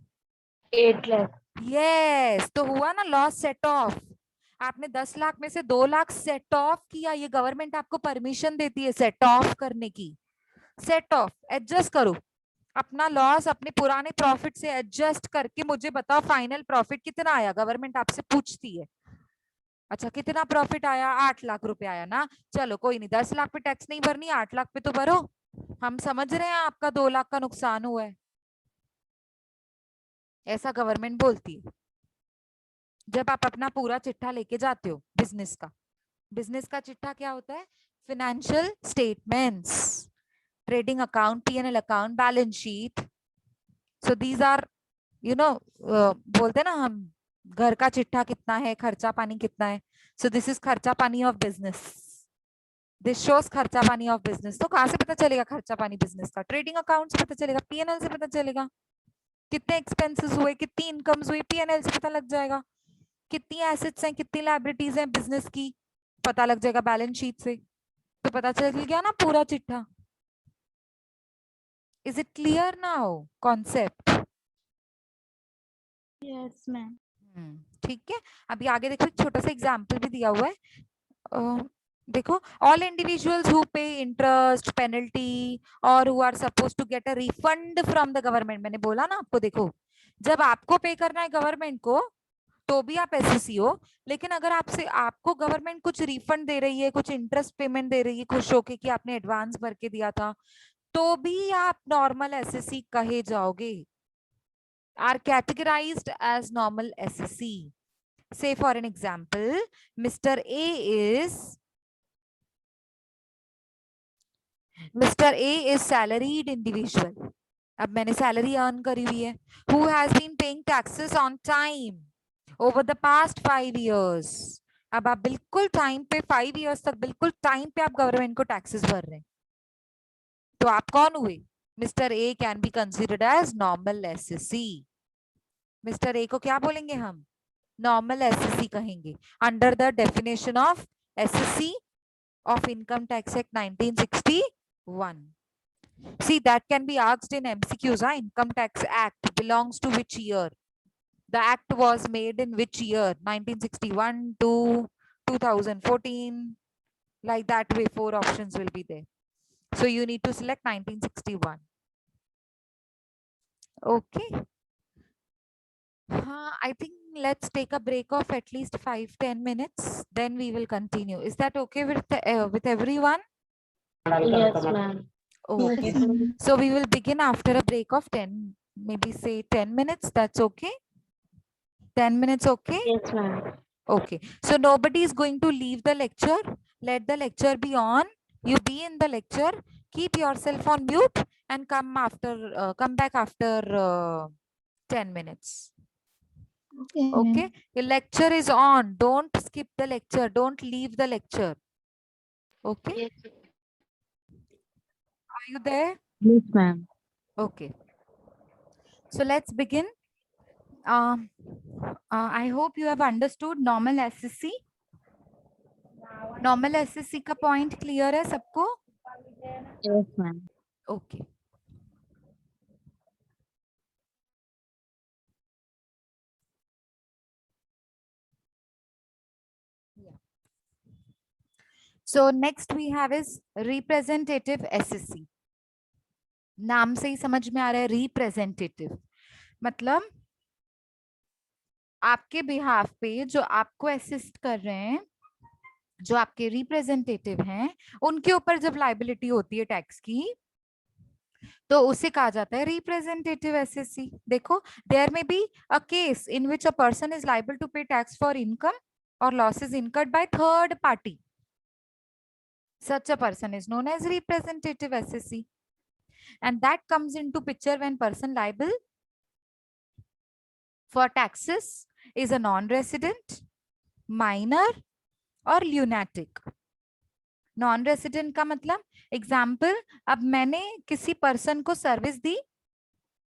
8 लाख। यस, तो हुआ ना लॉस सेट ऑफ। आपने 10 लाख में से 2 लाख सेट ऑफ किया, ये गवर्नमेंट आपको परमिशन देती है सेट ऑफ करने की। सेट ऑफ, एडजस्ट करो अपना लॉस अपने पुराने प्रॉफिट से एडजस्ट करके मुझे बताओ फाइनल प्रॉफिट कितना आया, गवर्नमेंट आपसे पूछती है। अच्छा कितना प्रॉफिट आया, 8 लाख रुपए आया ना, चलो कोई नहीं, 10 लाख पे टैक्स नहीं भरनी, 8 लाख पे तो भरो। हम समझ रहे हैं आपका 2 लाख का नुकसान हुआ है, ऐसा गवर्नमेंट बोलती है। जब आप अपना पूरा चिट्ठा लेके जाते हो बिजनेस का, बिजनेस का चिट्ठा क्या होता है, financial statements, trading account, PNL account, balance sheet. So these are you know, बोलते हैं ना हम घर का चिट्ठा कितना है, खर्चा पानी कितना है। सो दिस इज खर्चा पानी ऑफ बिजनेस, दिस शोज खर्चा पानी ऑफ बिजनेस। तो कहाँ से पता चलेगा खर्चा पानी बिजनेस का, ट्रेडिंग अकाउंट से पता चलेगा, पीएनएल से पता चलेगा, कितने एक्सपेंसेस हुए, कितनी इनकम्स हुई, पीएनएल से पता लग जाएगा, कितनी एसेट्स हैं, कितनी लायबिलिटीज हैं बिजनेस की, पता लग जाएगा बैलेंस शीट से। तो पता चल गया ना पूरा चिट्ठा। Is it clear now concept? Yes ma'am. ठीक है, अभी आगे देखो एक छोटा सा एग्जाम्पल भी दिया हुआ है। देखो, all individuals who pay interest, penalty और who are suppose to get a refund from the government. मैंने बोला ना आपको, देखो जब आपको पे करना है गवर्नमेंट को तो भी आप एसएससी हो, लेकिन अगर आपको गवर्नमेंट कुछ रिफंड दे रही है, कुछ इंटरेस्ट पेमेंट दे रही है, खुश होके कि आपने एडवांस भर के दिया था, तो भी आप नॉर्मल एसएससी कहे जाओगे, are categorised as normal assessee. Say for an example, Mr. A is salaried individual. अब मैंने सैलरी अर्न करी हुई है, who has been paying taxes on time over the past 5 years. अब आप बिल्कुल टाइम पे 5 years तक बिल्कुल टाइम पे आप गवर्नमेंट को टैक्सेस भर रहे हैं, तो आप कौन हुए, mister A can be considered as normal assessee. Mister A को क्या बोलेंगे हम, नॉर्मल एसएससी कहेंगे, under the definition of assessee of Income Tax Act 1961. See, that can be asked in MCQs. Income Tax Act belongs to which year? The act was made in which year? 1961 to 2014. Like that way, 4 options will be there. So you need to select 1961. Okay. I think let's take a break of at least 5-10 minutes. Then we will continue. Is that okay with everyone? Yes, ma'am. Okay. So we will begin after a break of 10, maybe say 10 minutes. That's okay? 10 minutes, okay? Yes, ma'am. Okay. So nobody is going to leave the lecture. let the lecture be on. You be in the lecture. Keep yourself on mute and come back after 10 minutes. Okay. The lecture is on. Don't skip the lecture. Don't leave the lecture. Okay. Yes. Are you there? Yes, ma'am. Okay. So let's begin. I hope you have understood normal SSC. Normal SSC का point clear है सबको? Yes, ma'am. Okay. So next we have is representative SSC. नाम से ही समझ में आ रहा है representative. मतलब आपके बिहाफ पे जो आपको असिस्ट कर रहे हैं, जो आपके रिप्रेजेंटेटिव हैं, उनके ऊपर जब लाइबिलिटी होती है टैक्स की, तो उसे कहा जाता है रिप्रेजेंटेटिव एसएससी. देखो, there may be a case in which a person is liable to pay tax for income or losses incurred by third party. Such a person is known as representative SSC, and that comes into picture when person liable for taxes is a non-resident, minor और lunatic. Non resident का मतलब example, अब मैंने किसी person को service दी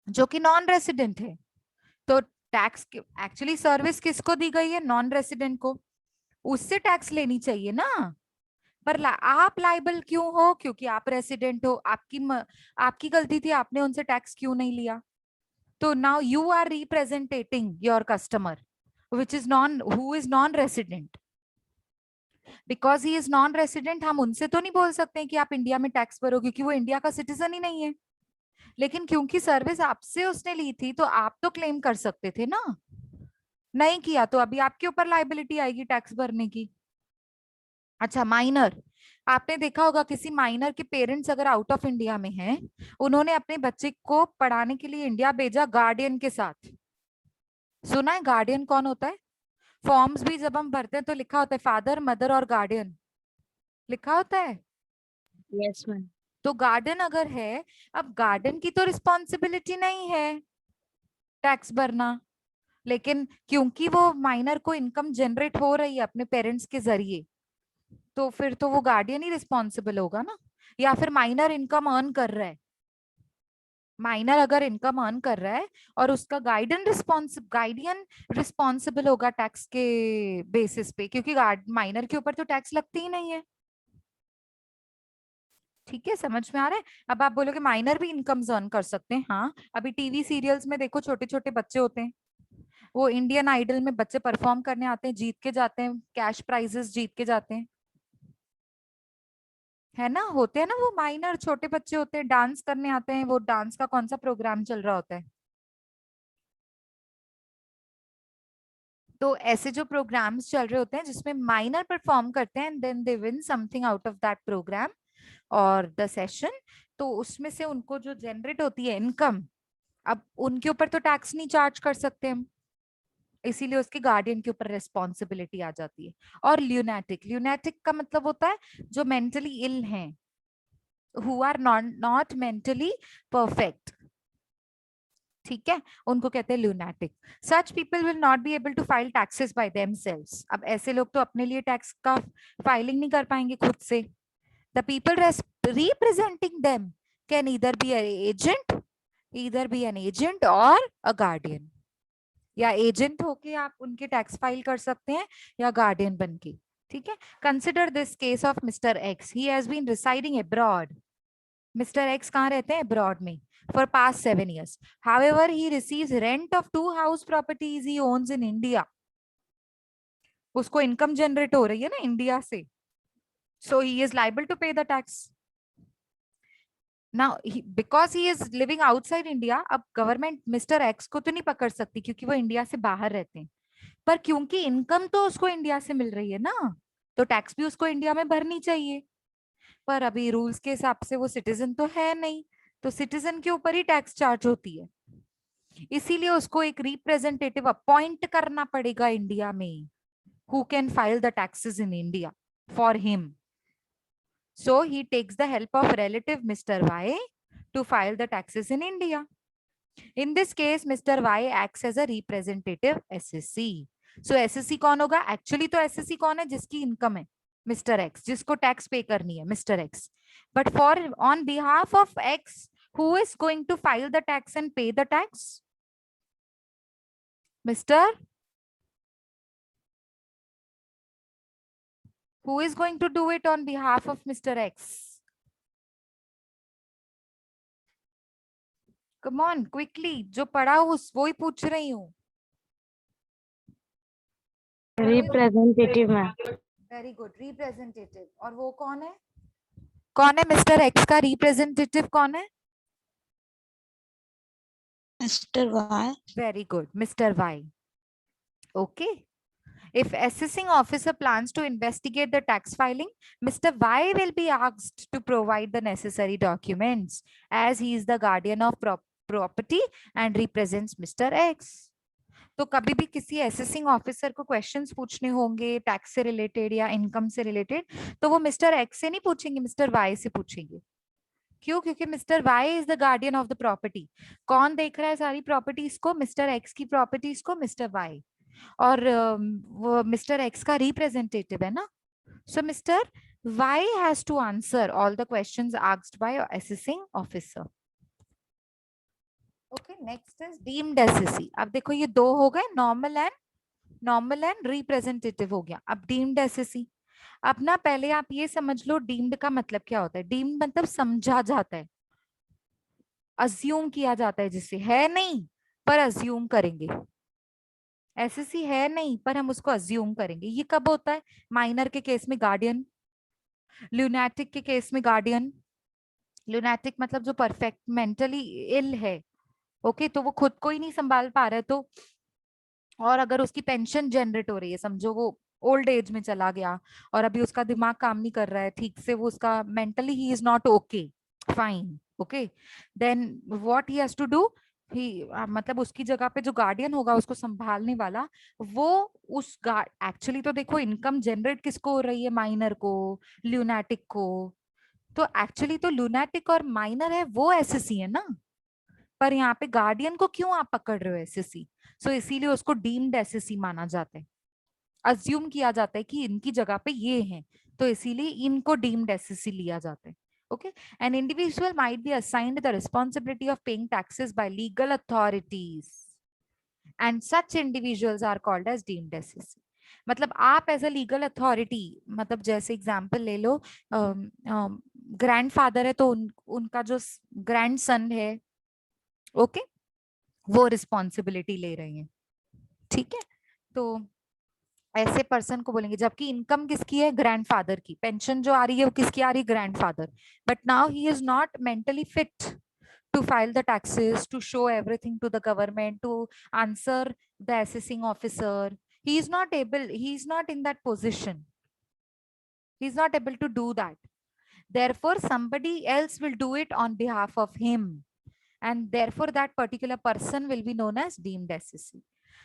जो कि non resident है, तो टैक्स एक्चुअली सर्विस किसको दी गई है? नॉन रेसिडेंट को. उससे टैक्स लेनी चाहिए ना. पर आप लाइबल क्यों हो? क्योंकि आप रेसिडेंट हो. आपकी गलती थी, आपने उनसे टैक्स क्यों नहीं लिया? तो now you are representing your customer which is who is non resident. Because he is non resident, हम उनसे तो नहीं बोल सकते हैं कि आप इंडिया में टैक्स भरो, क्योंकि वो इंडिया का सिटीजन ही नहीं है. लेकिन क्योंकि सर्विस आपसे उसने ली थी, तो आप तो क्लेम कर सकते थे ना. नहीं किया तो अभी आपके ऊपर लाइबिलिटी आएगी टैक्स भरने की. अच्छा, माइनर. आपने देखा होगा किसी माइनर के पेरेंट्स अगर आउट ऑफ इंडिया में हैं, उन्होंने अपने बच्चे को पढ़ाने के लिए इंडिया भेजा गार्डियन के साथ. सुना है गार्डियन कौन होता है? फॉर्म्स भी जब हम भरते हैं तो लिखा होता है फादर, मदर और गार्डियन लिखा होता है. Yes, ma'am. तो गार्डियन अगर है, अब गार्डियन की तो रिस्पॉन्सिबिलिटी नहीं है टैक्स भरना, लेकिन क्योंकि वो माइनर को इनकम जनरेट हो रही है अपने पेरेंट्स के जरिए, तो फिर तो वो गार्डियन ही रिस्पॉन्सिबल होगा ना. या फिर माइनर इनकम अर्न कर रहा है, माइनर अगर इनकम अर्न कर रहा है और उसका गार्डियन रिस्पॉन्सिबल होगा टैक्स के बेसिस पे, क्योंकि माइनर के ऊपर तो टैक्स लगती ही नहीं है. ठीक है, समझ में आ रहा है? अब आप बोलोगे माइनर भी इनकम अर्न कर सकते हैं. हाँ, अभी टीवी सीरियल्स में देखो, छोटे छोटे बच्चे होते हैं, वो इंडियन आइडल में बच्चे परफॉर्म करने आते हैं, जीत के जाते हैं, कैश प्राइजेस जीत के जाते हैं, है ना. होते हैं ना वो माइनर छोटे बच्चे होते हैं, डांस करने आते हैं. वो डांस का कौन सा प्रोग्राम चल रहा होता है, तो ऐसे जो प्रोग्राम्स चल रहे होते हैं जिसमें माइनर परफॉर्म करते हैं, then they win something out of that programme or the session, तो उसमें से उनको जो जनरेट होती है इनकम, अब उनके ऊपर तो टैक्स नहीं चार्ज कर सकते हम, इसीलिए उसके गार्डियन के ऊपर रिस्पॉन्सिबिलिटी आ जाती है. और ल्यूनेटिक का मतलब होता है जो मेंटली इल हैं, who are not mentally perfect. ठीक है, उनको कहते हैं lunatic. Such people will not be able to file taxes by themselves. अब ऐसे लोग तो अपने लिए टैक्स का फाइलिंग नहीं कर पाएंगे खुद से. The people representing them can either be an agent or a guardian. या एजेंट होके आप उनके टैक्स फाइल कर सकते हैं या गार्डियन बनके. ठीक है, consider this case of mister X. He has been residing abroad. Mister X कहाँ रहते हैं? अब्रॉड में, for past 7 years. However, he receives rent of 2 house properties he owns in India. उसको इनकम जनरेट हो रही है ना इंडिया से, so he is liable to pay the tax. Now, because he is living outside India, अब government mister x को तो नहीं पकड़ सकती क्योंकि वो इंडिया से बाहर रहते हैं, पर क्योंकि इनकम तो उसको इंडिया से मिल रही है ना, तो टैक्स भी उसको इंडिया में भरनी चाहिए. पर अभी रूल्स के हिसाब से वो सिटीजन तो है नहीं, तो सिटीजन के ऊपर ही टैक्स चार्ज होती है. इसीलिए उसको एक रिप्रेजेंटेटिव अपॉइंट करना पड़ेगा इंडिया में, who can file the taxes in India. for him. So he takes the help of relative Mr. Y to file the taxes in India. In this case, Mr. Y acts as a representative SSC. So SSC कौन होगा? Actually तो SSC कौन है? जिसकी income है Mr. X, जिसको tax पे करनी है Mr. X. But for on behalf of X, who is going to file the tax and pay the tax? Mr. Who is going to do it on behalf of Mr. X? Come on, quickly. जो पढ़ा उस वो ही पूछ रही हूँ. Representative, ma'am. Very good. Representative. और वो कौन है? कौन है Mr. X का representative कौन है? Mr. Y. Very good. Mr. Y. Okay. If assessing officer plans to investigate the tax filing, Mr. Y will be asked to provide the necessary documents as he is the guardian of property and represents Mr. X. तो कभी भी किसी assessing officer को questions पूछने होंगे tax से related या income से रिलेटेड, तो वो मिस्टर एक्स से नहीं पूछेंगे, मिस्टर वाई से पूछेंगे. क्यों? क्योंकि Mr Y is the guardian of the property. कौन देख रहा है सारी प्रॉपर्टीज को? मिस्टर एक्स की प्रॉपर्टीज को मिस्टर वाई. और वो मिस्टर एक्स का रिप्रेजेंटेटिव है ना. So Mr Y has to answer all the questions asked by assessing officer. Okay, next is deemed assessee. अब देखो ये दो हो गए, नॉर्मल एंड रिप्रेजेंटेटिव हो गया. अब डीम्ड एसएससी. अब ना पहले आप ये समझ लो डीम्ड का मतलब क्या होता है. डीम्ड मतलब समझा जाता है, अज्यूम किया जाता है, जिससे है नहीं पर अज्यूम करेंगे. एसएससी है नहीं पर हम उसको अज्यूम करेंगे. ये कब होता है? माइनर के केस में गार्डियन, ल्यूनैटिक के केस में गार्डियन. ल्यूनैटिक मतलब जो परफेक्ट मेंटली इल है. ओके, तो वो खुद को ही नहीं संभाल पा रहा है, तो और अगर उसकी पेंशन जनरेट हो रही है, समझो वो ओल्ड एज में चला गया और अभी उसका दिमाग काम नहीं कर रहा है ठीक से, वो उसका mentally he is not okay, fine, okay, then what he has to do, he मतलब उसकी जगह पे जो गार्डियन होगा उसको संभालने वाला, वो उस एक्चुअली तो देखो इनकम जनरेट किसको हो रही है? माइनर को, ल्यूनैटिक को. तो एक्चुअली तो लूनाटिक और माइनर है वो एसएससी है ना, पर यहाँ पे गार्डियन को क्यों आप पकड़ रहे हो एसएससी? सो इसीलिए उसको डीम्ड एसएससी माना जाता है. अज्यूम किया जाता है कि इनकी जगह पे ये हैं, तो इसीलिए इनको डीम्ड एसएससी लिया जाता है. Okay, an individual might be assigned the responsibility of paying taxes by legal authorities, and such individuals are called as deemed SSC. मतलब आप एज अ लीगल अथॉरिटी, मतलब जैसे एग्जांपल ले लो, ग्रैंडफादर है तो उनका जो ग्रैंड सन है, ओके, वो रिस्पॉन्सिबिलिटी ले रही है. ठीक है, तो ऐसे पर्सन को बोलेंगे. जबकि इनकम किसकी है? ग्रैंडफादर की. पेंशन जो आ रही है वो किसकी आ रही है? Grandfather. But now he is not mentally fit to file the taxes, to show everything to the government, to answer the assessing officer. He is not able, he is not in that position. He is not able to do that. Therefore, somebody else will do it on behalf of him. And therefore, that particular person will be known as deemed SSC.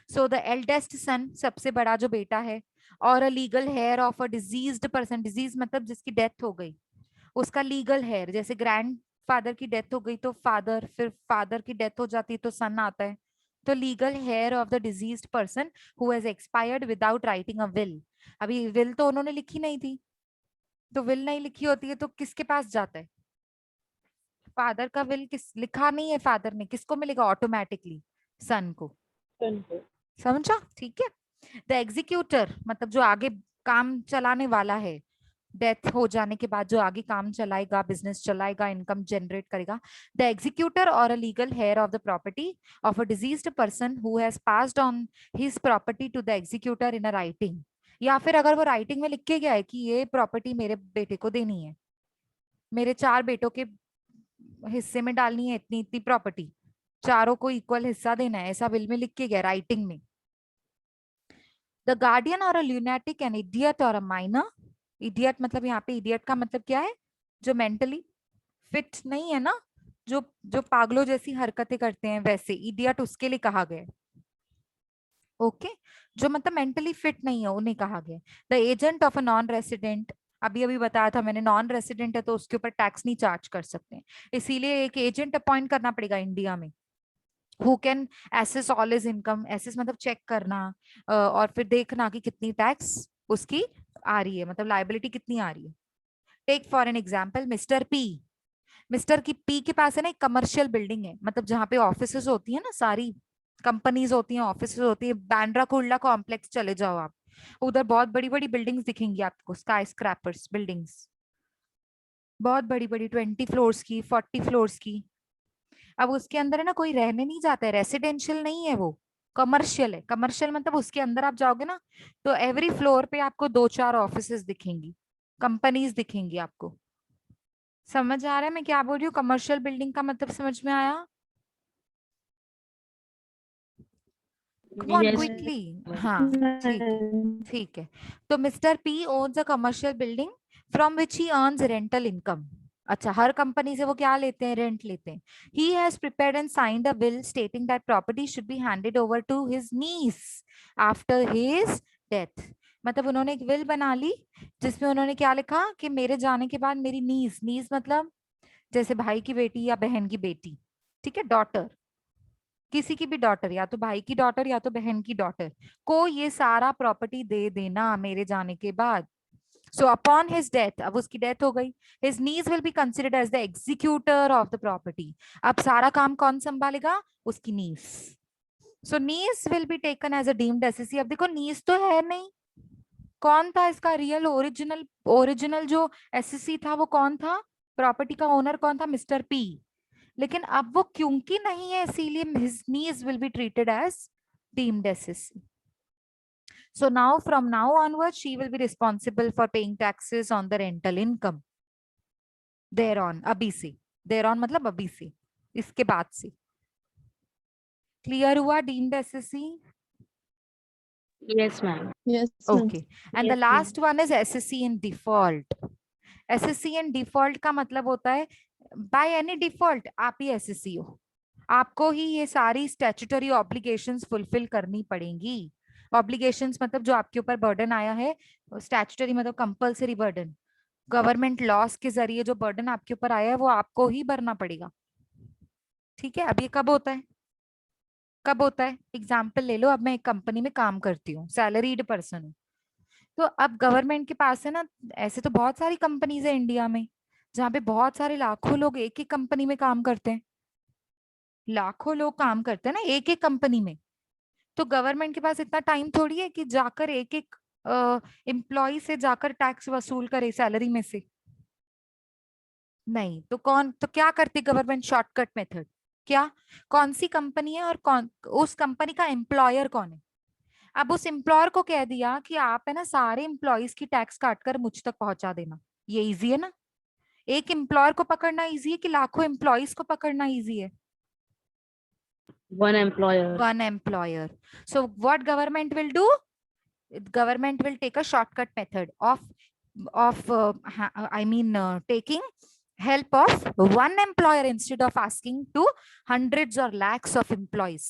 So the eldest son, सबसे बड़ा जो बेटा है, or a legal heir of a deceased person. Disease मतलब जिसकी death हो गई, उसका लीगल हेयर. जैसे ग्रैंड फादर की डेथ हो गई तो फादर, फिर फादर की डेथ हो जाती है तो सन आता है. तो legal heir of the deceased person who has expired without writing a will. अभी विल तो उन्होंने लिखी नहीं थी, तो विल नहीं लिखी होती है तो किसके पास जाता है? फादर का विल किस लिखा नहीं है फादर ने, किसको मिलेगा ऑटोमेटिकली? सन को. समझा? ठीक है. द एग्जीक्यूटर मतलब जो आगे काम चलाने वाला है, डेथ हो जाने के बाद जो आगे काम चलाएगा, बिजनेस चलाएगा, इनकम जनरेट करेगा. The executor or a legal heir of the property of a deceased person who has passed on his property to the executor in a writing. या फिर अगर वो राइटिंग में लिख के गया है कि ये प्रॉपर्टी मेरे बेटे को देनी है, मेरे 4 बेटों के हिस्से में डालनी है इतनी इतनी प्रॉपर्टी, चारों को इक्वल हिस्सा देना है, ऐसा विल में लिख के गया राइटिंग में. द गार्डियन और अ ल्यूनैटिक, एन इडियट और अ माइनर. इडियट मतलब यहाँ पे इडियट का मतलब क्या है? जो मेंटली फिट नहीं है ना, जो पागलों जैसी हरकतें करते हैं, वैसे इडियट उसके लिए कहा गया. ओके, जो मतलब मेंटली फिट नहीं है उन्हें कहा गया। The agent of a non resident, अभी अभी बताया था मैंने, नॉन रेसिडेंट है तो उसके ऊपर टैक्स नहीं चार्ज कर सकते, इसीलिए एक एजेंट अपॉइंट करना पड़ेगा इंडिया में, who can assess all his income, assess मतलब चेक करना और फिर देखना कि कितनी टैक्स उसकी आ रही है, मतलब लाइबिलिटी कितनी आ रही है। Take for an example mister P, mister की पी के पास है ना एक कमर्शियल बिल्डिंग है, मतलब जहाँ पे ऑफिसेज होती है ना, सारी कंपनीज होती हैं, ऑफिसेज होती है, बांद्रा कुर्ला कॉम्प्लेक्स चले जाओ आप, उधर बहुत बड़ी बड़ी बिल्डिंग्स दिखेंगी आपको, स्काई स्क्रैपर्स बिल्डिंग्स, बहुत बड़ी बड़ी 20 फ्लोर्स की, 40 फ्लोर्स की। अब उसके अंदर है ना कोई रहने नहीं जाता है, रेसिडेंशियल नहीं है वो, कमर्शियल है। कमर्शियल मतलब उसके अंदर आप जाओगे ना तो एवरी फ्लोर पे आपको 2-4 ऑफिसेज दिखेंगी, कंपनीज दिखेंगी आपको। समझ आ रहा है मैं क्या बोल रही हूँ? कमर्शियल बिल्डिंग का मतलब समझ में आया? Come on Yes, quickly. हाँ ठीक है, ठीक है। तो mister P owns a commercial building from which he earns rental income. अच्छा, हर कंपनी से वो क्या लेते हैं? रेंट लेते हैं। He has prepared and signed a will stating that property should be handed over to his niece after his death. मतलब उन्होंने एक विल बना ली जिसमें उन्होंने क्या लिखा कि मेरे जाने के बाद मेरी नीस, नीस मतलब जैसे भाई की बेटी या बहन की बेटी, ठीक है, डॉटर, किसी की भी डॉटर, या तो भाई की डॉटर या तो बहन की डॉटर को ये सारा प्रॉपर्टी दे देना मेरे जाने के बाद। सो अपॉन हिज डेथ, अब उसकी डेथ हो गई, his niece will be considered as the executor of the property. अब सारा काम कौन संभालेगा? उसकी niece. So niece will be taken as a deemed assessee. अब देखो नीस तो है नहीं, कौन था इसका रियल ओरिजिनल, ओरिजिनल जो एसएससी था वो कौन था? प्रॉपर्टी का ओनर कौन था? Mr P. लेकिन अब वो क्योंकि नहीं है इसीलिए his niece will be treated as deemed SSC. So now from now onwards she will be responsible for paying taxes on the rental income thereon, अभी से, thereon मतलब अभी से, इसके बाद से। क्लियर हुआ deemed SSC? yes, ma'am. Yes, Okay. And the Yes, last one is SSC in default. SSC in default का मतलब होता है by any default आप ही SSC हो, आपको ही ये सारी स्टैट्यूटरी ऑब्लिगेशंस फुलफिल करनी पड़ेंगी। ऑब्लिगेशंस मतलब जो आपके ऊपर बर्डन आया है, स्टैट्यूटरी मतलब कंपलसरी बर्डन, गवर्नमेंट लॉस के जरिए जो बर्डन आपके ऊपर आया है वो आपको ही भरना पड़ेगा। ठीक है, अब ये कब होता है? कब होता है? एग्जाम्पल ले लो, अब मैं एक कंपनी में काम करती हूँ, सैलरीड पर्सन हूँ, तो अब गवर्नमेंट के पास है ना, ऐसे तो बहुत सारी कंपनीज है इंडिया में जहाँ पे बहुत सारे लाखों लोग एक एक कंपनी में काम करते हैं, लाखों लोग काम करते हैं ना एक एक कंपनी में। तो गवर्नमेंट के पास इतना टाइम थोड़ी है कि जाकर एक एक एम्प्लॉय से जाकर टैक्स वसूल करे सैलरी में से। नहीं तो कौन, तो क्या करती गवर्नमेंट? Shortcut method. क्या? कौन सी कंपनी है और कौन उस कंपनी का एम्प्लॉयर कौन है, अब उस एम्प्लॉयर को कह दिया कि आप है ना सारे एम्प्लॉयज की टैक्स काटकर मुझ तक पहुंचा देना। ये इजी है ना? एक एम्प्लॉयर को पकड़ना इजी है कि लाखों एम्प्लॉयज को पकड़ना इजी है? One employer. One employer. So what government will do? Government will take a shortcut method of taking help of one employer instead of asking to hundreds or lakhs of employees.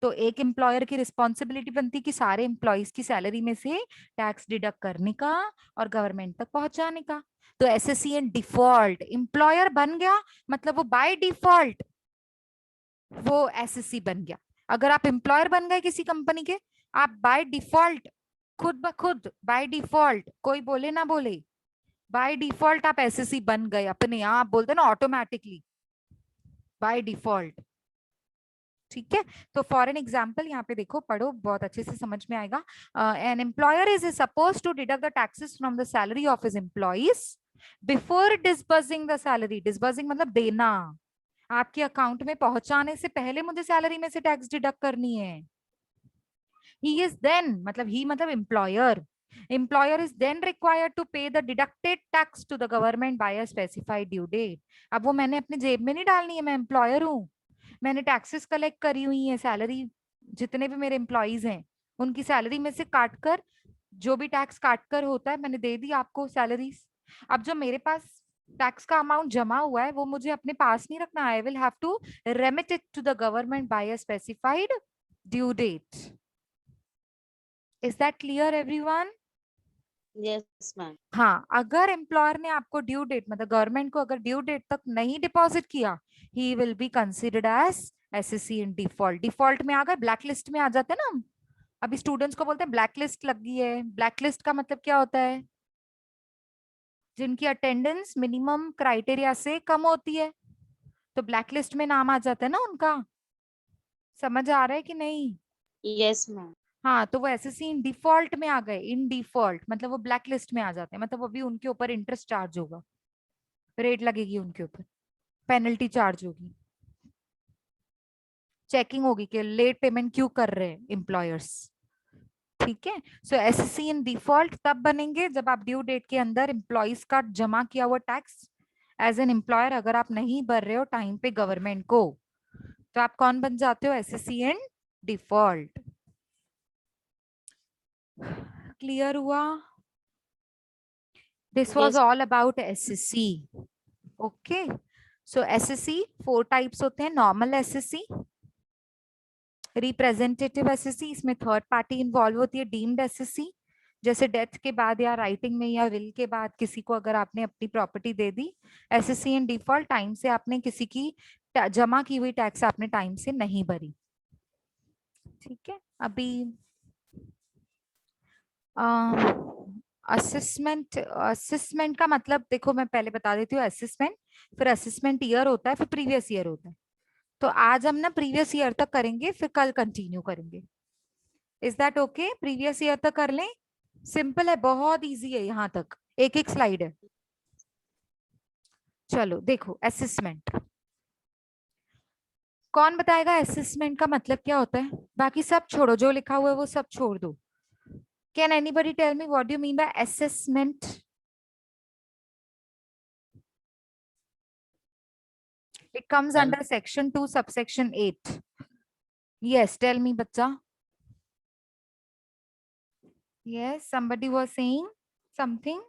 तो एक employer की responsibility बनती कि सारे employees की salary में से tax deduct करने का और गवर्नमेंट तक पहुंचाने का। तो एसएससी एंड डिफॉल्ट, एम्प्लॉयर बन गया मतलब वो बाय डिफॉल्ट वो एसएससी बन गया। अगर आप एम्प्लॉयर बन गए किसी कंपनी के, आप बाय डिफॉल्ट, खुद ब खुद बाय डिफॉल्ट, कोई बोले ना बोले, बाय डिफॉल्ट आप एसएससी बन गए अपने आप, बोलते ना ऑटोमेटिकली, बाय डिफॉल्ट। ठीक है, तो फॉर एन एग्जाम्पल यहाँ पे देखो, पढ़ो बहुत अच्छे से समझ में आएगा। An employer is suppose to deduct the taxes from the salary of his employees before disbursing the salary. Disbursing मतलब देना, आपके अकाउंट में पहुंचाने से पहले मुझे सैलरी में से टैक्स डिडक्ट करनी है। he is then मतलब he मतलब employer is then required to pay the deducted tax to the government by a specified due date। अब वो मैंने अपने जेब में नहीं डालनी है, मैं एम्प्लॉयर हूँ, मैंने टैक्सेस कलेक्ट करी हुई है, सैलरी जितने भी मेरे एम्प्लॉइज हैं उनकी सैलरी में से काटकर, जो भी टैक्स काटकर होता है मैंने दे दी आपको सैलरीज। अब जो मेरे पास टैक्स का अमाउंट जमा हुआ है वो मुझे अपने पास नहीं रखना, I will have to remit it to the government by a specified due date. Is that clear everyone? Yes, ma'am. हाँ, अगर एम्प्लॉयर ने आपको ड्यू डेट मतलब गवर्नमेंट को अगर ड्यू डेट तक नहीं डिपॉजिट किया, he will be considered as assessee in default. Default में आ गए, ब्लैक लिस्ट में आ जाते हैं ना हम. अभी स्टूडेंट्स को बोलते हैं ब्लैक लिस्ट लग गई है. ब्लैक लिस्ट का मतलब क्या होता है? जिनकी अटेंडेंस मिनिमम क्राइटेरिया से कम होती है, तो ब्लैक लिस्ट में नाम आ जाता है ना उनका. समझ आ रहा है कि नहीं? Yes, ma'am. हाँ, तो वो एसएससी इन डिफॉल्ट में आ गए. इन डिफॉल्ट मतलब वो ब्लैक लिस्ट में आ जाते हैं, मतलब अभी उनके ऊपर इंटरेस्ट चार्ज होगा, रेट लगेगी उनके ऊपर, पेनल्टी चार्ज होगी, चेकिंग होगी कि लेट पेमेंट क्यों कर रहे हैं एम्प्लॉयर्स. ठीक है. सो एसएससी इन डिफॉल्ट तब बनेंगे जब आप ड्यू डेट के अंदर एम्प्लॉयज का जमा किया हुआ टैक्स एज एन एम्प्लॉयर अगर आप नहीं भर रहे हो टाइम पे गवर्नमेंट को, तो आप कौन बन जाते हो? SSC in default. क्लियर हुआ? This was Yes. all about SSC. Okay. So SSC 4 types होते हैं. Normal SSC, रिप्रेजेंटेटिव एसएससी, इसमें थर्ड पार्टी इन्वॉल्व होती है. डीम्ड एसएससी, जैसे डेथ के बाद या राइटिंग में या विल के बाद किसी को अगर आपने अपनी property they the. SSC in default, time से आपने किसी की जमा की हुई टैक्स आपने टाइम से नहीं भरी. ठीक है. अभी असेसमेंट. असेसमेंट का मतलब देखो मैं पहले बता देती हूँ. असेसमेंट, फिर असेसमेंट ईयर होता है, फिर प्रीवियस ईयर होता है. तो आज हम ना प्रीवियस ईयर तक करेंगे, फिर कल कंटिन्यू करेंगे. Is that okay? Previous year तक कर लें. सिंपल है, बहुत इजी है. यहाँ तक एक एक स्लाइड है. चलो देखो असेसमेंट. कौन बताएगा असेसमेंट का मतलब क्या होता है? बाकी सब छोड़ो, जो लिखा हुआ है वो सब छोड़ दो. Can anybody tell me what do you mean by assessment? It comes Ma'am. under section 2 subsection 8. Yes, tell me bachcha. Yes, somebody was saying something.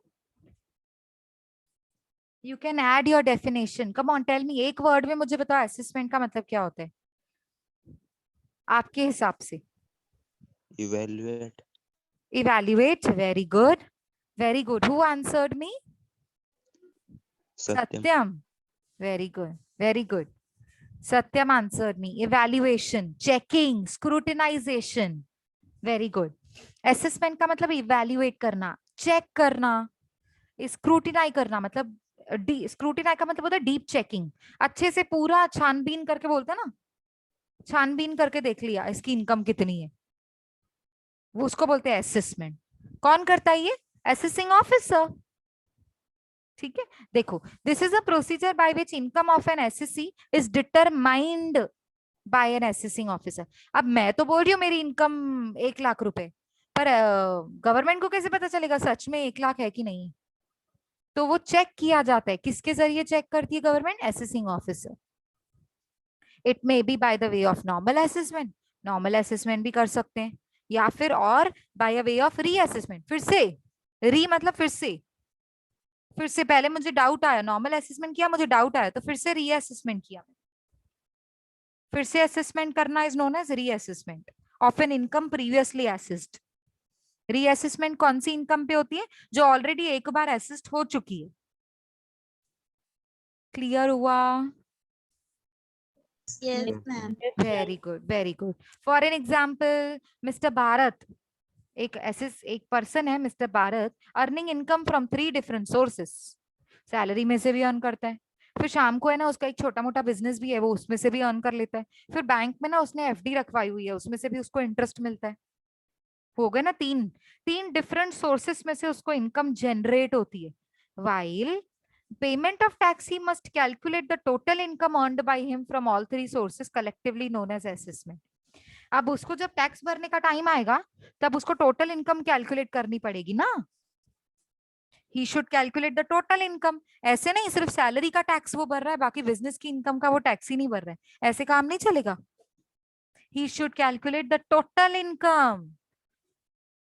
You can add your definition. Come on, tell me. एक word में मुझे बताओ assessment का मतलब क्या होता है आपके हिसाब से? Evaluate. Evaluate. Very good. Very good. Who answered me? Satyam. Satyam. Very good. Very good. Satyam answered me. Evaluation, checking, scrutinization. Very good. Assessment का मतलब evaluate करना, check करना, scrutinize करना. मतलब scrutinize का मतलब होता है deep checking. अच्छे से पूरा छानबीन करके बोलते हैं ना, छानबीन करके देख लिया इसकी इनकम कितनी है, वो उसको बोलते हैं असेसमेंट. कौन करता है ये? Assessing officer. ठीक है. देखो, this is a procedure by which income of an assessee is determined by an assessing officer. अब मैं तो बोल रही हूँ मेरी इनकम 1 लाख रुपए, पर गवर्नमेंट को कैसे पता चलेगा सच में 1 लाख है कि नहीं? तो वो चेक किया जाता है. किसके जरिए चेक करती है government? Assessing officer. It may be by the way of normal assessment, normal assessment भी कर सकते हैं, या फिर or by a way of reassessment. फिर से री मतलब फिर से पहले मुझे डाउट आया, नॉर्मल असेसमेंट किया, मुझे डाउट आया, तो फिर से री असेसमेंट किया. फिर से असेसमेंट करना इज नोन एज री assessment of an income previously assessed. री असेसमेंट कौन सी इनकम पे होती है? जो ऑलरेडी एक बार असेस्ड हो चुकी है. क्लियर हुआ? Yes, ma'am. Very good, very good. For an example, mister Bharat, एक पर्सन है mister Bharat, earning income from 3 different sources. Salary में से भी अर्न करता है, फिर शाम को है ना उसका एक छोटा मोटा बिजनेस भी है, वो उसमें से भी अर्न कर लेता है, फिर बैंक में ना उसने एफडी रखवाई हुई है, उसमें से भी उसको इंटरेस्ट मिलता है. हो गए ना 3 डिफरेंट सोर्सेस में से उसको इनकम जनरेट होती है. While payment of tax he must calculate the total income earned by him from all 3 sources collectively known as assessment. अब उसको जब टैक्स भरने का टाइम आएगा तब उसको टोटल इनकम कैलकुलेट करनी पड़ेगी ना. He should calculate the total income. ऐसे नहीं सिर्फ सैलरी का टैक्स वो भर रहा है, बाकी बिजनेस की इनकम का वो टैक्स ही नहीं भर रहा है, ऐसे काम नहीं चलेगा. He should calculate the total income.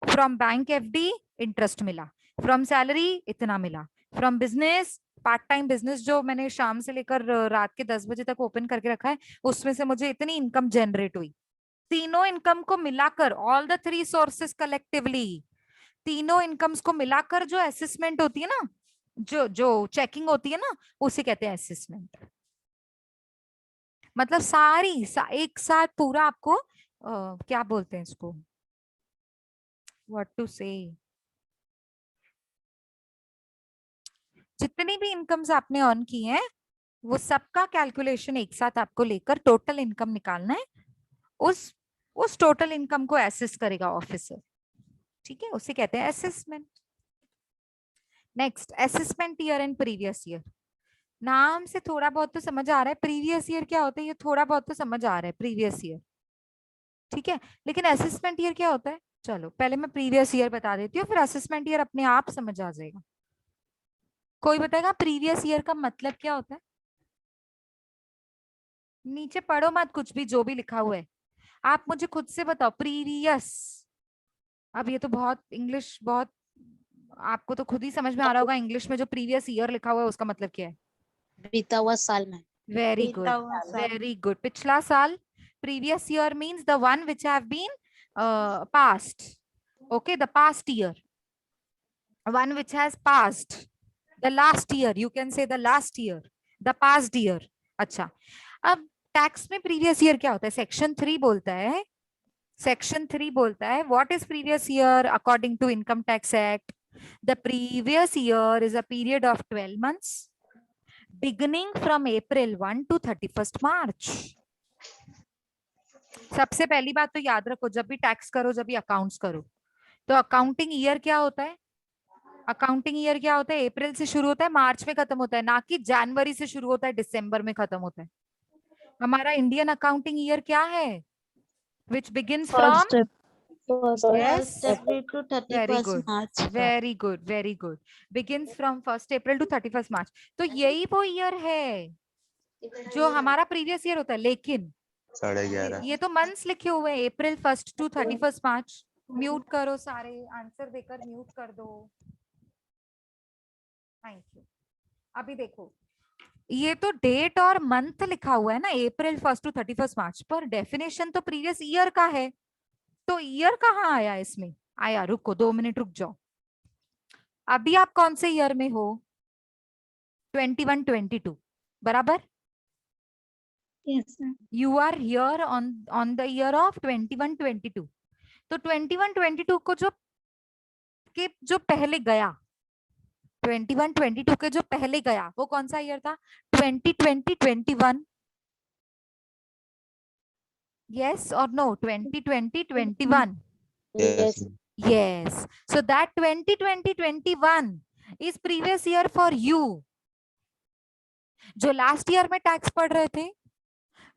From bank FD interest मिला, फ्रॉम सैलरी इतना मिला, from business part time business जो मैंने शाम से लेकर रात के 10 बजे तक ओपन करके रखा है उसमें से मुझे इतनी इनकम जनरेट हुई. तीनों इनकम को मिलाकर, all the three sources collectively, तीनों इनकम्स को मिलाकर जो असेसमेंट होती है ना, जो जो चेकिंग होती है ना, उसे कहते हैं असेसमेंट। मतलब एक साथ पूरा आपको क्या बोलते हैं इसको, व्हाट टू से, जितनी भी इनकम्स आपने अर्न की हैं वो सबका कैलकुलेशन एक साथ आपको लेकर टोटल इनकम निकालना है। उस टोटल इनकम को एसेस करेगा ऑफिसर, ठीक है, उसे कहते हैं assessment. Next, assessment year and previous year. नाम से थोड़ा बहुत तो समझ आ रहा है प्रीवियस ईयर क्या होता है, ये थोड़ा बहुत तो समझ आ रहा है प्रीवियस ईयर, ठीक है, लेकिन असेसमेंट ईयर क्या होता है, चलो पहले मैं प्रीवियस ईयर बता देती हूँ, फिर असेसमेंट ईयर अपने आप समझ आ जाएगा। कोई बताएगा प्रीवियस ईयर का मतलब क्या होता है? नीचे पढ़ो मत कुछ भी, जो भी लिखा हुआ है आप मुझे खुद से बताओ। प्रीवियस, अब ये तो बहुत इंग्लिश, बहुत आपको तो खुद ही समझ में आ रहा होगा इंग्लिश में, जो प्रीवियस ईयर लिखा हुआ है उसका मतलब क्या है? बीता हुआ साल में। वेरी गुड, बीता हुआ साल। वेरी गुड, पिछला साल। Previous year means the one which have been past, okay, the past year, one which has passed, the last year, you can say the last year, the past year। अच्छा, अब tax में previous year क्या होता है? Section 3 बोलता है, section 3 बोलता है what is previous year according to income tax act. The previous year is a period of 12 months beginning from April 1 to 31st March। सबसे पहली बात तो याद रखो, जब भी टैक्स करो, जब भी अकाउंट्स करो, तो अकाउंटिंग ईयर क्या होता है? अकाउंटिंग ईयर क्या होता है? अप्रैल से शुरू होता है, मार्च में खत्म होता है, ना कि जनवरी से शुरू होता है, दिसंबर में खत्म होता है। हमारा इंडियन अकाउंटिंग ईयर क्या है? Which begins from, yes, 1st April to very 31st good, March। very good, very good, begins from 1st April to 31st March। तो यही वो ईयर है जो हमारा प्रीवियस ईयर होता है, लेकिन 11:30। ये तो मंथ्स लिखे हुए हैं, अप्रैल 1st to 31st March। Mute करो सारे, आंसर देकर म्यूट कर दो, थैंक यू। अभी देखो, ये तो डेट और मंथ लिखा हुआ है ना, अप्रैल 1st to 31st March, पर डेफिनेशन तो प्रीवियस ईयर का है, तो ईयर कहाँ आया इसमें? आया, रुको 2 मिनट रुक जाओ। अभी आप कौन से ईयर में हो? 21-22 बराबर। You are here on the year of 21-22। तो 21-22 को जो पहले गया, 21-22 के जो पहले गया वो कौन सा ईयर था? 2020-21। yes or no? 2020-21। Yes. yes, so that 2020-21 is previous year for you। जो लास्ट ईयर में टैक्स पढ़ रहे थे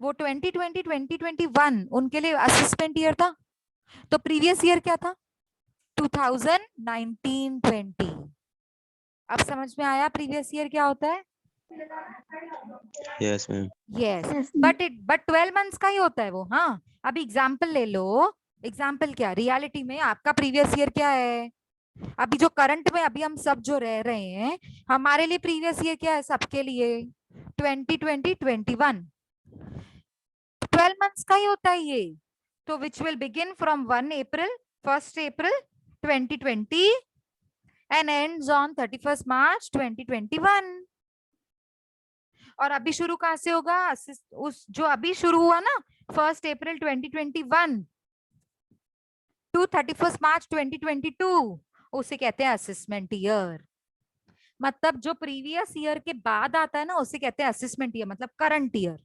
वो 2020-2021 उनके लिए असेसमेंट ईयर था, तो प्रीवियस ईयर क्या था? 2019-20। अब समझ में आया प्रीवियस ईयर क्या होता है? Yes, ma'am. yes, but 12 months का ही होता है वो। हाँ, अभी एग्जाम्पल ले लो, एग्जाम्पल क्या, रियलिटी में आपका प्रीवियस ईयर क्या है? अभी जो करंट में अभी हम सब जो रह रहे हैं, हमारे लिए प्रीवियस ईयर क्या है? सबके लिए 2020-21। 12 months का ही होता है ये, तो which will begin from 1st April 2020 and ends on 31st March 2021। और अभी शुरू कहां से होगा? उस जो अभी शुरू हुआ ना, 1st April 2021 to 31st March 2022, उसे कहते हैं असेसमेंट ईयर। मतलब जो प्रीवियस ईयर के बाद आता है ना, उसे कहते हैं असेसमेंट ईयर, मतलब current year.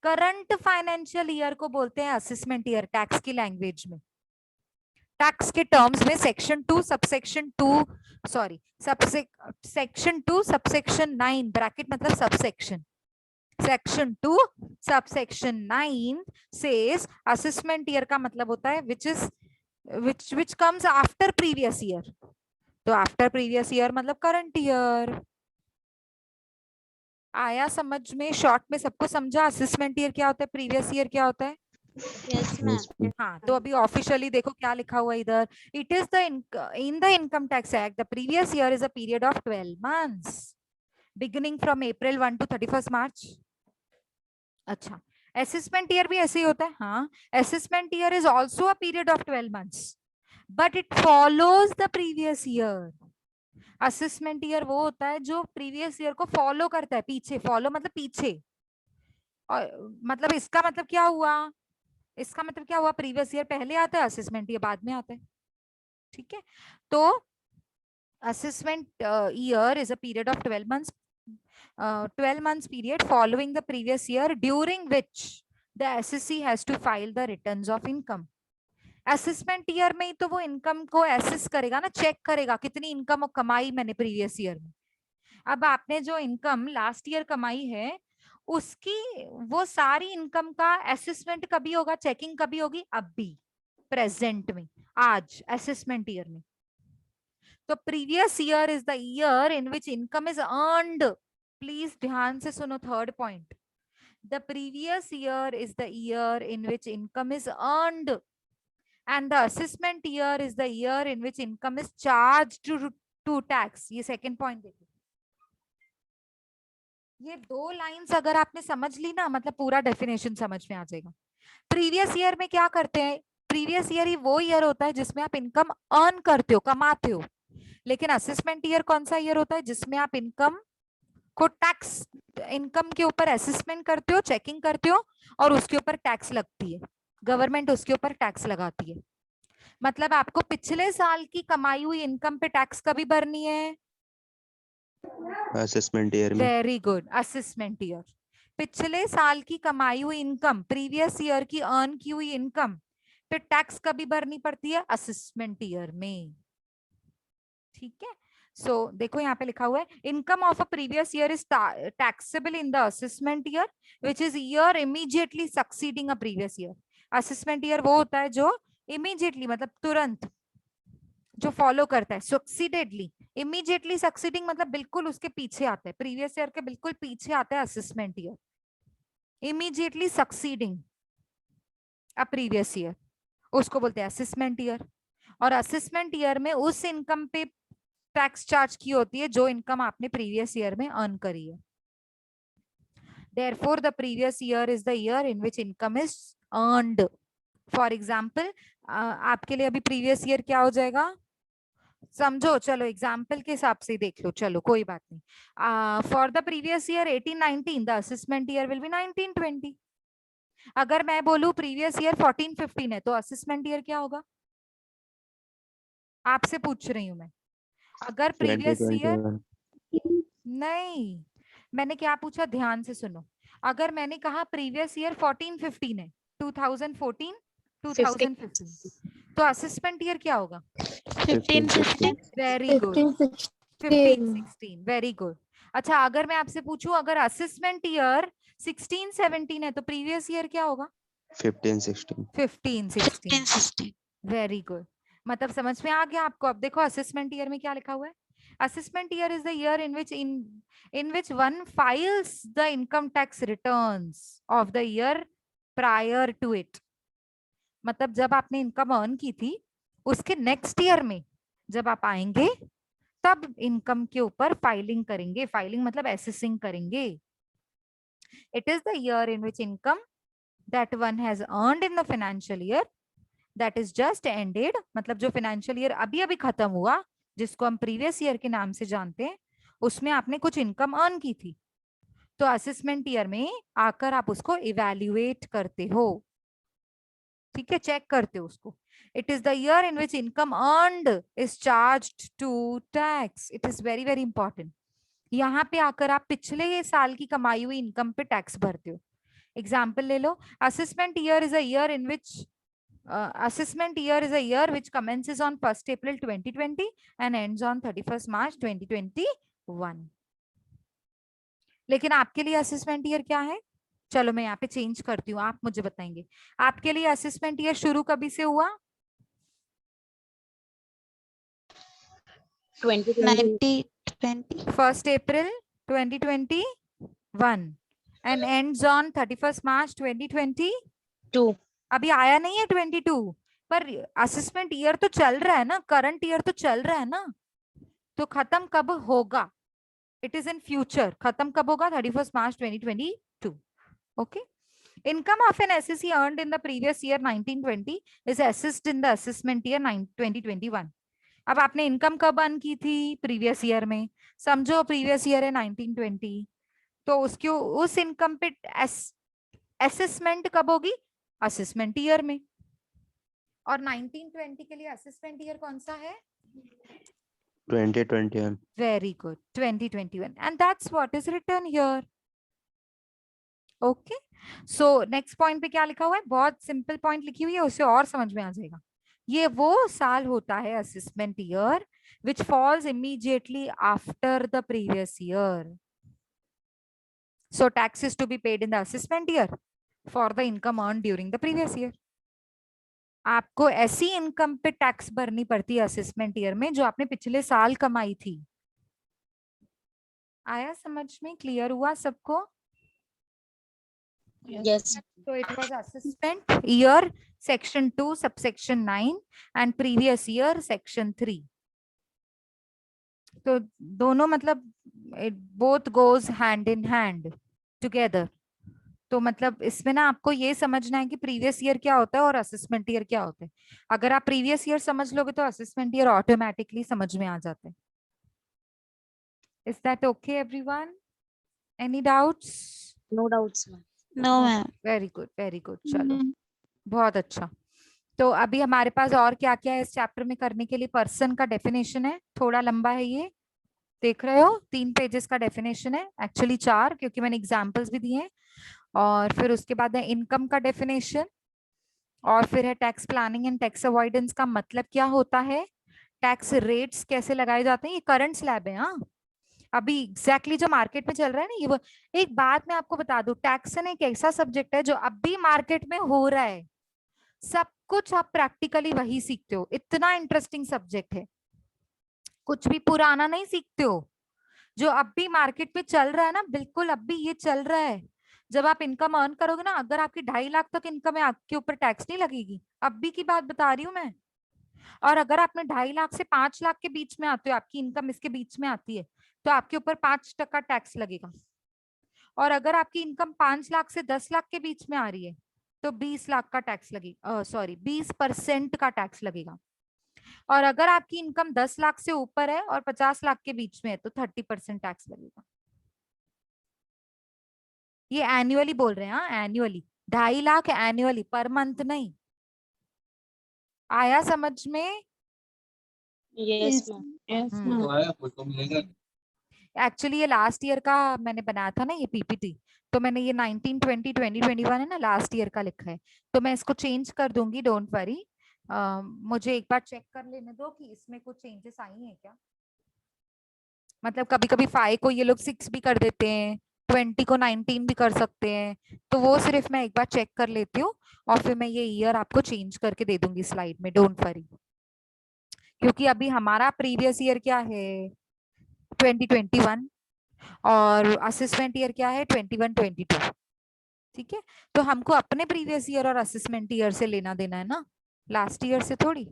Current financial year को बोलते हैं असेसमेंट ईयर टैक्स की लैंग्वेज में। टैक्स के टर्म्स में सेक्शन 2 सबसेक्शन 9 ब्रैकेट मतलब subsection, section 2 subsection 9 says assessment year का मतलब होता है which comes after previous year। तो आफ्टर प्रीवियस ईयर मतलब करंट ईयर। आया समझ में? शॉर्ट में सबको समझा असेसमेंट ईयर क्या होता है, प्रीवियस ईयर क्या होता है? Yes, ma'am। Yes, ma'am. हाँ, तो अभी ऑफिशियली देखो क्या लिखा हुआ इधर, it is the in the income tax act the previous year is a period of 12 months beginning from April 1 to 31st March। अच्छा, असेसमेंट ईयर भी ऐसे ही होता है. हाँ, assessment year is also a period of 12 months, but it follows the previous year. Assessment year वो होता है जो प्रीवियस ईयर को फॉलो करता है. पीछे, फॉलो मतलब पीछे. और मतलब इसका मतलब क्या हुआ, इसका मतलब क्या हुआ, प्रीवियस ईयर पहले आता है, असेसमेंट ईयर बाद में आता है. ठीक है, तो assessment year is a period of 12 months, 12 months period following the previous year, during which the assessee has to file the returns of income. Assessment year में ही तो वो इनकम को एसेस करेगा ना, चेक करेगा कितनी इनकम कमाई मैंने प्रीवियस ईयर में. अब आपने जो इनकम लास्ट ईयर कमाई है, उसकी वो सारी इनकम का असेसमेंट कभी होगा, चेकिंग कभी होगी, अभी प्रेजेंट में, आज असेसमेंट ईयर में. तो previous year is the year in which income is earned. Please ध्यान से सुनो third point. The previous year is the year in which income is earned, and the assessment year is the year in which income is charged to tax. ये second point देखो. ये दो lines अगर आपने समझ ली ना, मतलब पूरा डेफिनेशन समझ में आ जाएगा. प्रीवियस ईयर में क्या करते हैं, प्रीवियस ईयर ही वो ईयर होता है जिसमें आप इनकम अर्न करते हो, कमाते हो. लेकिन असेसमेंट ईयर कौन सा ईयर होता है जिसमें आप इनकम को टैक्स, इनकम के ऊपर असेसमेंट करते हो, चेकिंग करते हो, और उसके ऊपर टैक्स लगती है, गवर्नमेंट उसके ऊपर टैक्स लगाती है. मतलब आपको पिछले साल की कमाई हुई इनकम पे टैक्स कभी भरनी है, असेसमेंट ईयर में. Very good, assessment year. पिछले साल की कमाई हुई इनकम, प्रीवियस ईयर की अर्न की हुई इनकम पे टैक्स कभी भरनी पड़ती है, असेसमेंट ईयर में. ठीक है, सो देखो यहाँ पे लिखा हुआ है, income of a previous year is taxable in the assessment year which is year immediately succeeding a previous year. Assessment year वो होता है जो इमीडिएटली मतलब तुरंत जो फॉलो करता है, सक्सीडेडली. इमीडिएटली सक्सीडिंग मतलब बिल्कुल उसके पीछे आता है, प्रीवियस ईयर के बिल्कुल पीछे आता है assessment year. Immediately succeeding a previous year, उसको बोलते हैं असेसमेंट ईयर. और असेसमेंट ईयर में उस इनकम पे टैक्स चार्ज की होती है जो इनकम आपने प्रीवियस ईयर में अर्न करी है. Therefore, the previous year is the year in which income is earned. For example, आपके लिए अभी प्रीवियस ईयर क्या हो जाएगा, समझो, चलो एग्जाम्पल के हिसाब से देख लो, चलो कोई बात नहीं. For the previous year 1819, the assessment year will be 1920. अगर मैं बोलूं प्रीवियस ईयर 1415 है, तो असेसमेंट ईयर क्या होगा, आपसे पूछ रही हूं मैं. अगर प्रीवियस ईयर, 2021. नहीं, मैंने क्या पूछा, ध्यान से सुनो. अगर मैंने कहा प्रीवियस ईयर 1415 है, 2014 2015, तो असेसमेंट ईयर क्या होगा, 15-16. Very good, 15-16, very good. अच्छा, अगर मैं आपसे पूछूं अगर असेसमेंट ईयर 16-17 है, तो प्रीवियस ईयर क्या होगा, 15-16. 15-16, 15-16. Very good. मतलब समझ में आ गया आपको. अब देखो असेसमेंट ईयर में क्या लिखा हुआ है, assessment year is the year in which one files the income tax returns of the year prior to it. मतलब जब आपने इनकम अर्न की थी उसके नेक्स्ट ईयर में जब आप आएंगे तब इनकम के ऊपर फाइलिंग करेंगे. फाइलिंग मतलब एसेसिंग करेंगे. It is the year in which income that one has earned in the financial year that is just ended, मतलब जो फाइनेंशियल ईयर अभी अभी खत्म हुआ, जिसको हम प्रीवियस ईयर के नाम से जानते हैं, उसमें आपने कुछ इनकम अर्न की थी, तो असेसमेंट ईयर में आकर आप उसको इवैल्यूएट करते हो. ठीक है, चेक करते हो उसको. It is the year in which income earned is charged to tax. It is very very important. यहाँ पे आकर आप पिछले साल की कमाई हुई इनकम पे टैक्स भरते हो. एग्जाम्पल ले लो, assessment year is a year in which assessment year is a year which commences on 1st April 2020 and ends on 31st March 2021. लेकिन आपके लिए असेसमेंट ईयर क्या है, चलो मैं यहाँ पे चेंज करती हूँ, आप मुझे बताएंगे आपके लिए असेसमेंट ईयर शुरू कभी से हुआ, 2020. 1st April 2021 and ends on 31st March 2022. अभी आया नहीं है 22, पर असेसमेंट ईयर तो चल रहा है ना, करंट ईयर तो चल रहा है ना, तो खत्म कब होगा, इट इज इन फ्यूचर. खत्म कब होगा, 31st March 2022. Okay, Income of an assessee earned in the previous year 1920 is assessed in the assessment year 2021. अब आपने इनकम कब अर्न की थी? प्रीवियस ईयर में. समझो प्रीवियस ईयर है 1920, तो उसकी उस इनकम पे असेसमेंट कब होगी? असेसमेंट ईयर में. और 1920 के लिए असेसमेंट ईयर कौन सा है? 2021. Very good, 2021, and that's what is written here. Okay, so next point पे क्या लिखा हुआ है? बहुत सिंपल पॉइंट लिखी हुई है, उसे और समझ में आ जाएगा. ये वो साल होता है assessment year which falls immediately after the previous year. So tax is to be paid in the assessment year for the income earned during the previous year. आपको ऐसी इनकम पे टैक्स भरनी पड़ती है असेसमेंट ईयर में जो आपने पिछले साल कमाई थी. आया समझ में? क्लियर हुआ सबको? Yes. So it was assessment year section 2 subsection 9 and previous year section 3. तो दोनों मतलब it both goes hand in hand together. तो मतलब इसमें ना आपको ये समझना है कि प्रीवियस ईयर क्या होता है और असेसमेंट ईयर क्या होता है. अगर आप प्रीवियस ईयर समझ लोगे तो असेसमेंट ईयर ऑटोमेटिकली समझ में आ जाता है. Is that okay everyone? Any doubts? No doubts, ma'am. No, ma'am. Very good, very good. चलो बहुत अच्छा. तो अभी हमारे पास और क्या क्या है इस चैप्टर में करने के लिए? पर्सन का डेफिनेशन है, थोड़ा लंबा है ये, देख रहे हो? 3 पेजेस का डेफिनेशन है, एक्चुअली 4 क्योंकि मैंने एग्जांपल्स भी दिए हैं. और फिर उसके बाद है इनकम का डेफिनेशन, और फिर है tax planning and tax avoidance का मतलब क्या होता है, टैक्स रेट्स कैसे लगाए जाते हैं. ये करंट स्लैब है. हाँ, अभी एग्जैक्टली जो मार्केट में चल रहा है ना, ये वो. एक बात मैं आपको बता दूं, टैक्सेशन एक ऐसा सब्जेक्ट है जो अभी मार्केट में हो रहा है. सब कुछ आप प्रैक्टिकली वही सीखते हो. इतना इंटरेस्टिंग सब्जेक्ट है, कुछ भी पुराना नहीं सीखते हो. जो अभी मार्केट में चल रहा है ना, बिल्कुल अभी ये चल रहा है. जब आप इनकम अर्न करोगे ना, अगर आपकी 2.5 लाख तक इनकम है, आपके ऊपर टैक्स नहीं लगेगी. अभी की बात बता रही हूँ मैं. और अगर आपने 2.5 लाख से 5 लाख के बीच में आते हो, आपकी इनकम इसके बीच में आती है, तो आपके ऊपर 5% टैक्स लगेगा. और अगर आपकी इनकम 5 लाख से 10 लाख के बीच में आ रही है, तो 20 लाख का टैक्स लगेगा. सॉरी, 20% का टैक्स लगेगा. और अगर आपकी इनकम 10 लाख से ऊपर है और 50 लाख के बीच में है, तो 30% टैक्स लगेगा. ये एनुअली बोल रहे हैं. हाँ, annually 2.5 lakh annually, per month नहीं. आया समझ में? Yes, ma'am. Yes, हम्म. ma'am. तो आया मुझको मिलेगा. एक्चुअली ये लास्ट ईयर का मैंने बनाया था ना ये पीपीटी, तो मैंने ये 1920 2021 है ना, लास्ट ईयर का लिखा है. तो मैं इसको चेंज कर दूंगी, डोंट वरी. मुझे एक बार चेक कर लेने दो कि इसमें कुछ चेंजेस आई हैं क्या. मतलब कभी कभी 5 को ये लोग 6 भी कर देते हैं, 20 को 19 भी कर सकते हैं. तो वो सिर्फ मैं एक बार चेक कर लेती हूँ, और फिर मैं ये ईयर आपको चेंज करके दे दूंगी स्लाइड में, डोंट वरी. क्योंकि अभी हमारा प्रीवियस ईयर क्या है? 2021. और असेसमेंट ईयर क्या है? 21-22. ठीक है, तो हमको अपने प्रीवियस ईयर और असेसमेंट ईयर से लेना देना है ना, लास्ट ईयर से थोड़ी.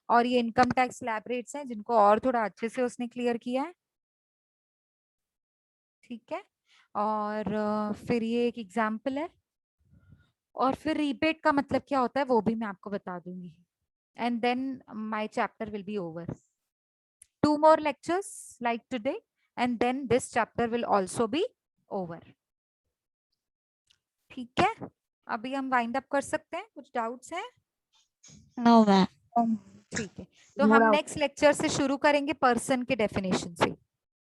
और ये इनकम टैक्स स्लैब रेट्स हैं जिनको और थोड़ा अच्छे से उसने क्लियर किया है. ठीक है, और फिर ये एक एग्जाम्पल है, और फिर रीबेट का मतलब क्या होता है वो भी मैं आपको बता दूंगी. And then my chapter will be over. 2 more lectures like today, and then this chapter will also be over. ठीक है, अभी हम वाइंड अप कर सकते हैं. कुछ डाउट्स हैं? No, ma'am. ठीक है, तो No हम doubt. नेक्स्ट लेक्चर से शुरू करेंगे पर्सन के डेफिनेशन से.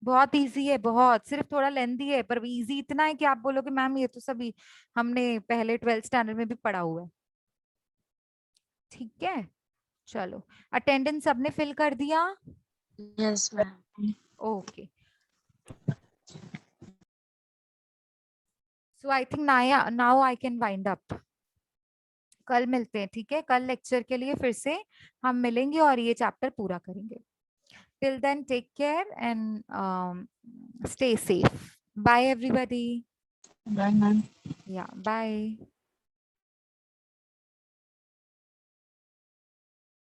बहुत इजी है, बहुत, सिर्फ थोड़ा लेंथी है, पर इजी इतना है कि आप बोलोगे मैम ये तो सभी हमने पहले 12th स्टैंडर्ड में भी पढ़ा हुआ है. ठीक है, चलो. अटेंडेंस सबने फिल कर दिया? Yes, ma'am. Okay. So I think now I can wind up. कल मिलते हैं, ठीक है? कल लेक्चर के लिए फिर से हम मिलेंगे और ये चैप्टर पूरा करेंगे. Till then take care and stay safe. Bye everybody. Bye, ma'am. या बाय.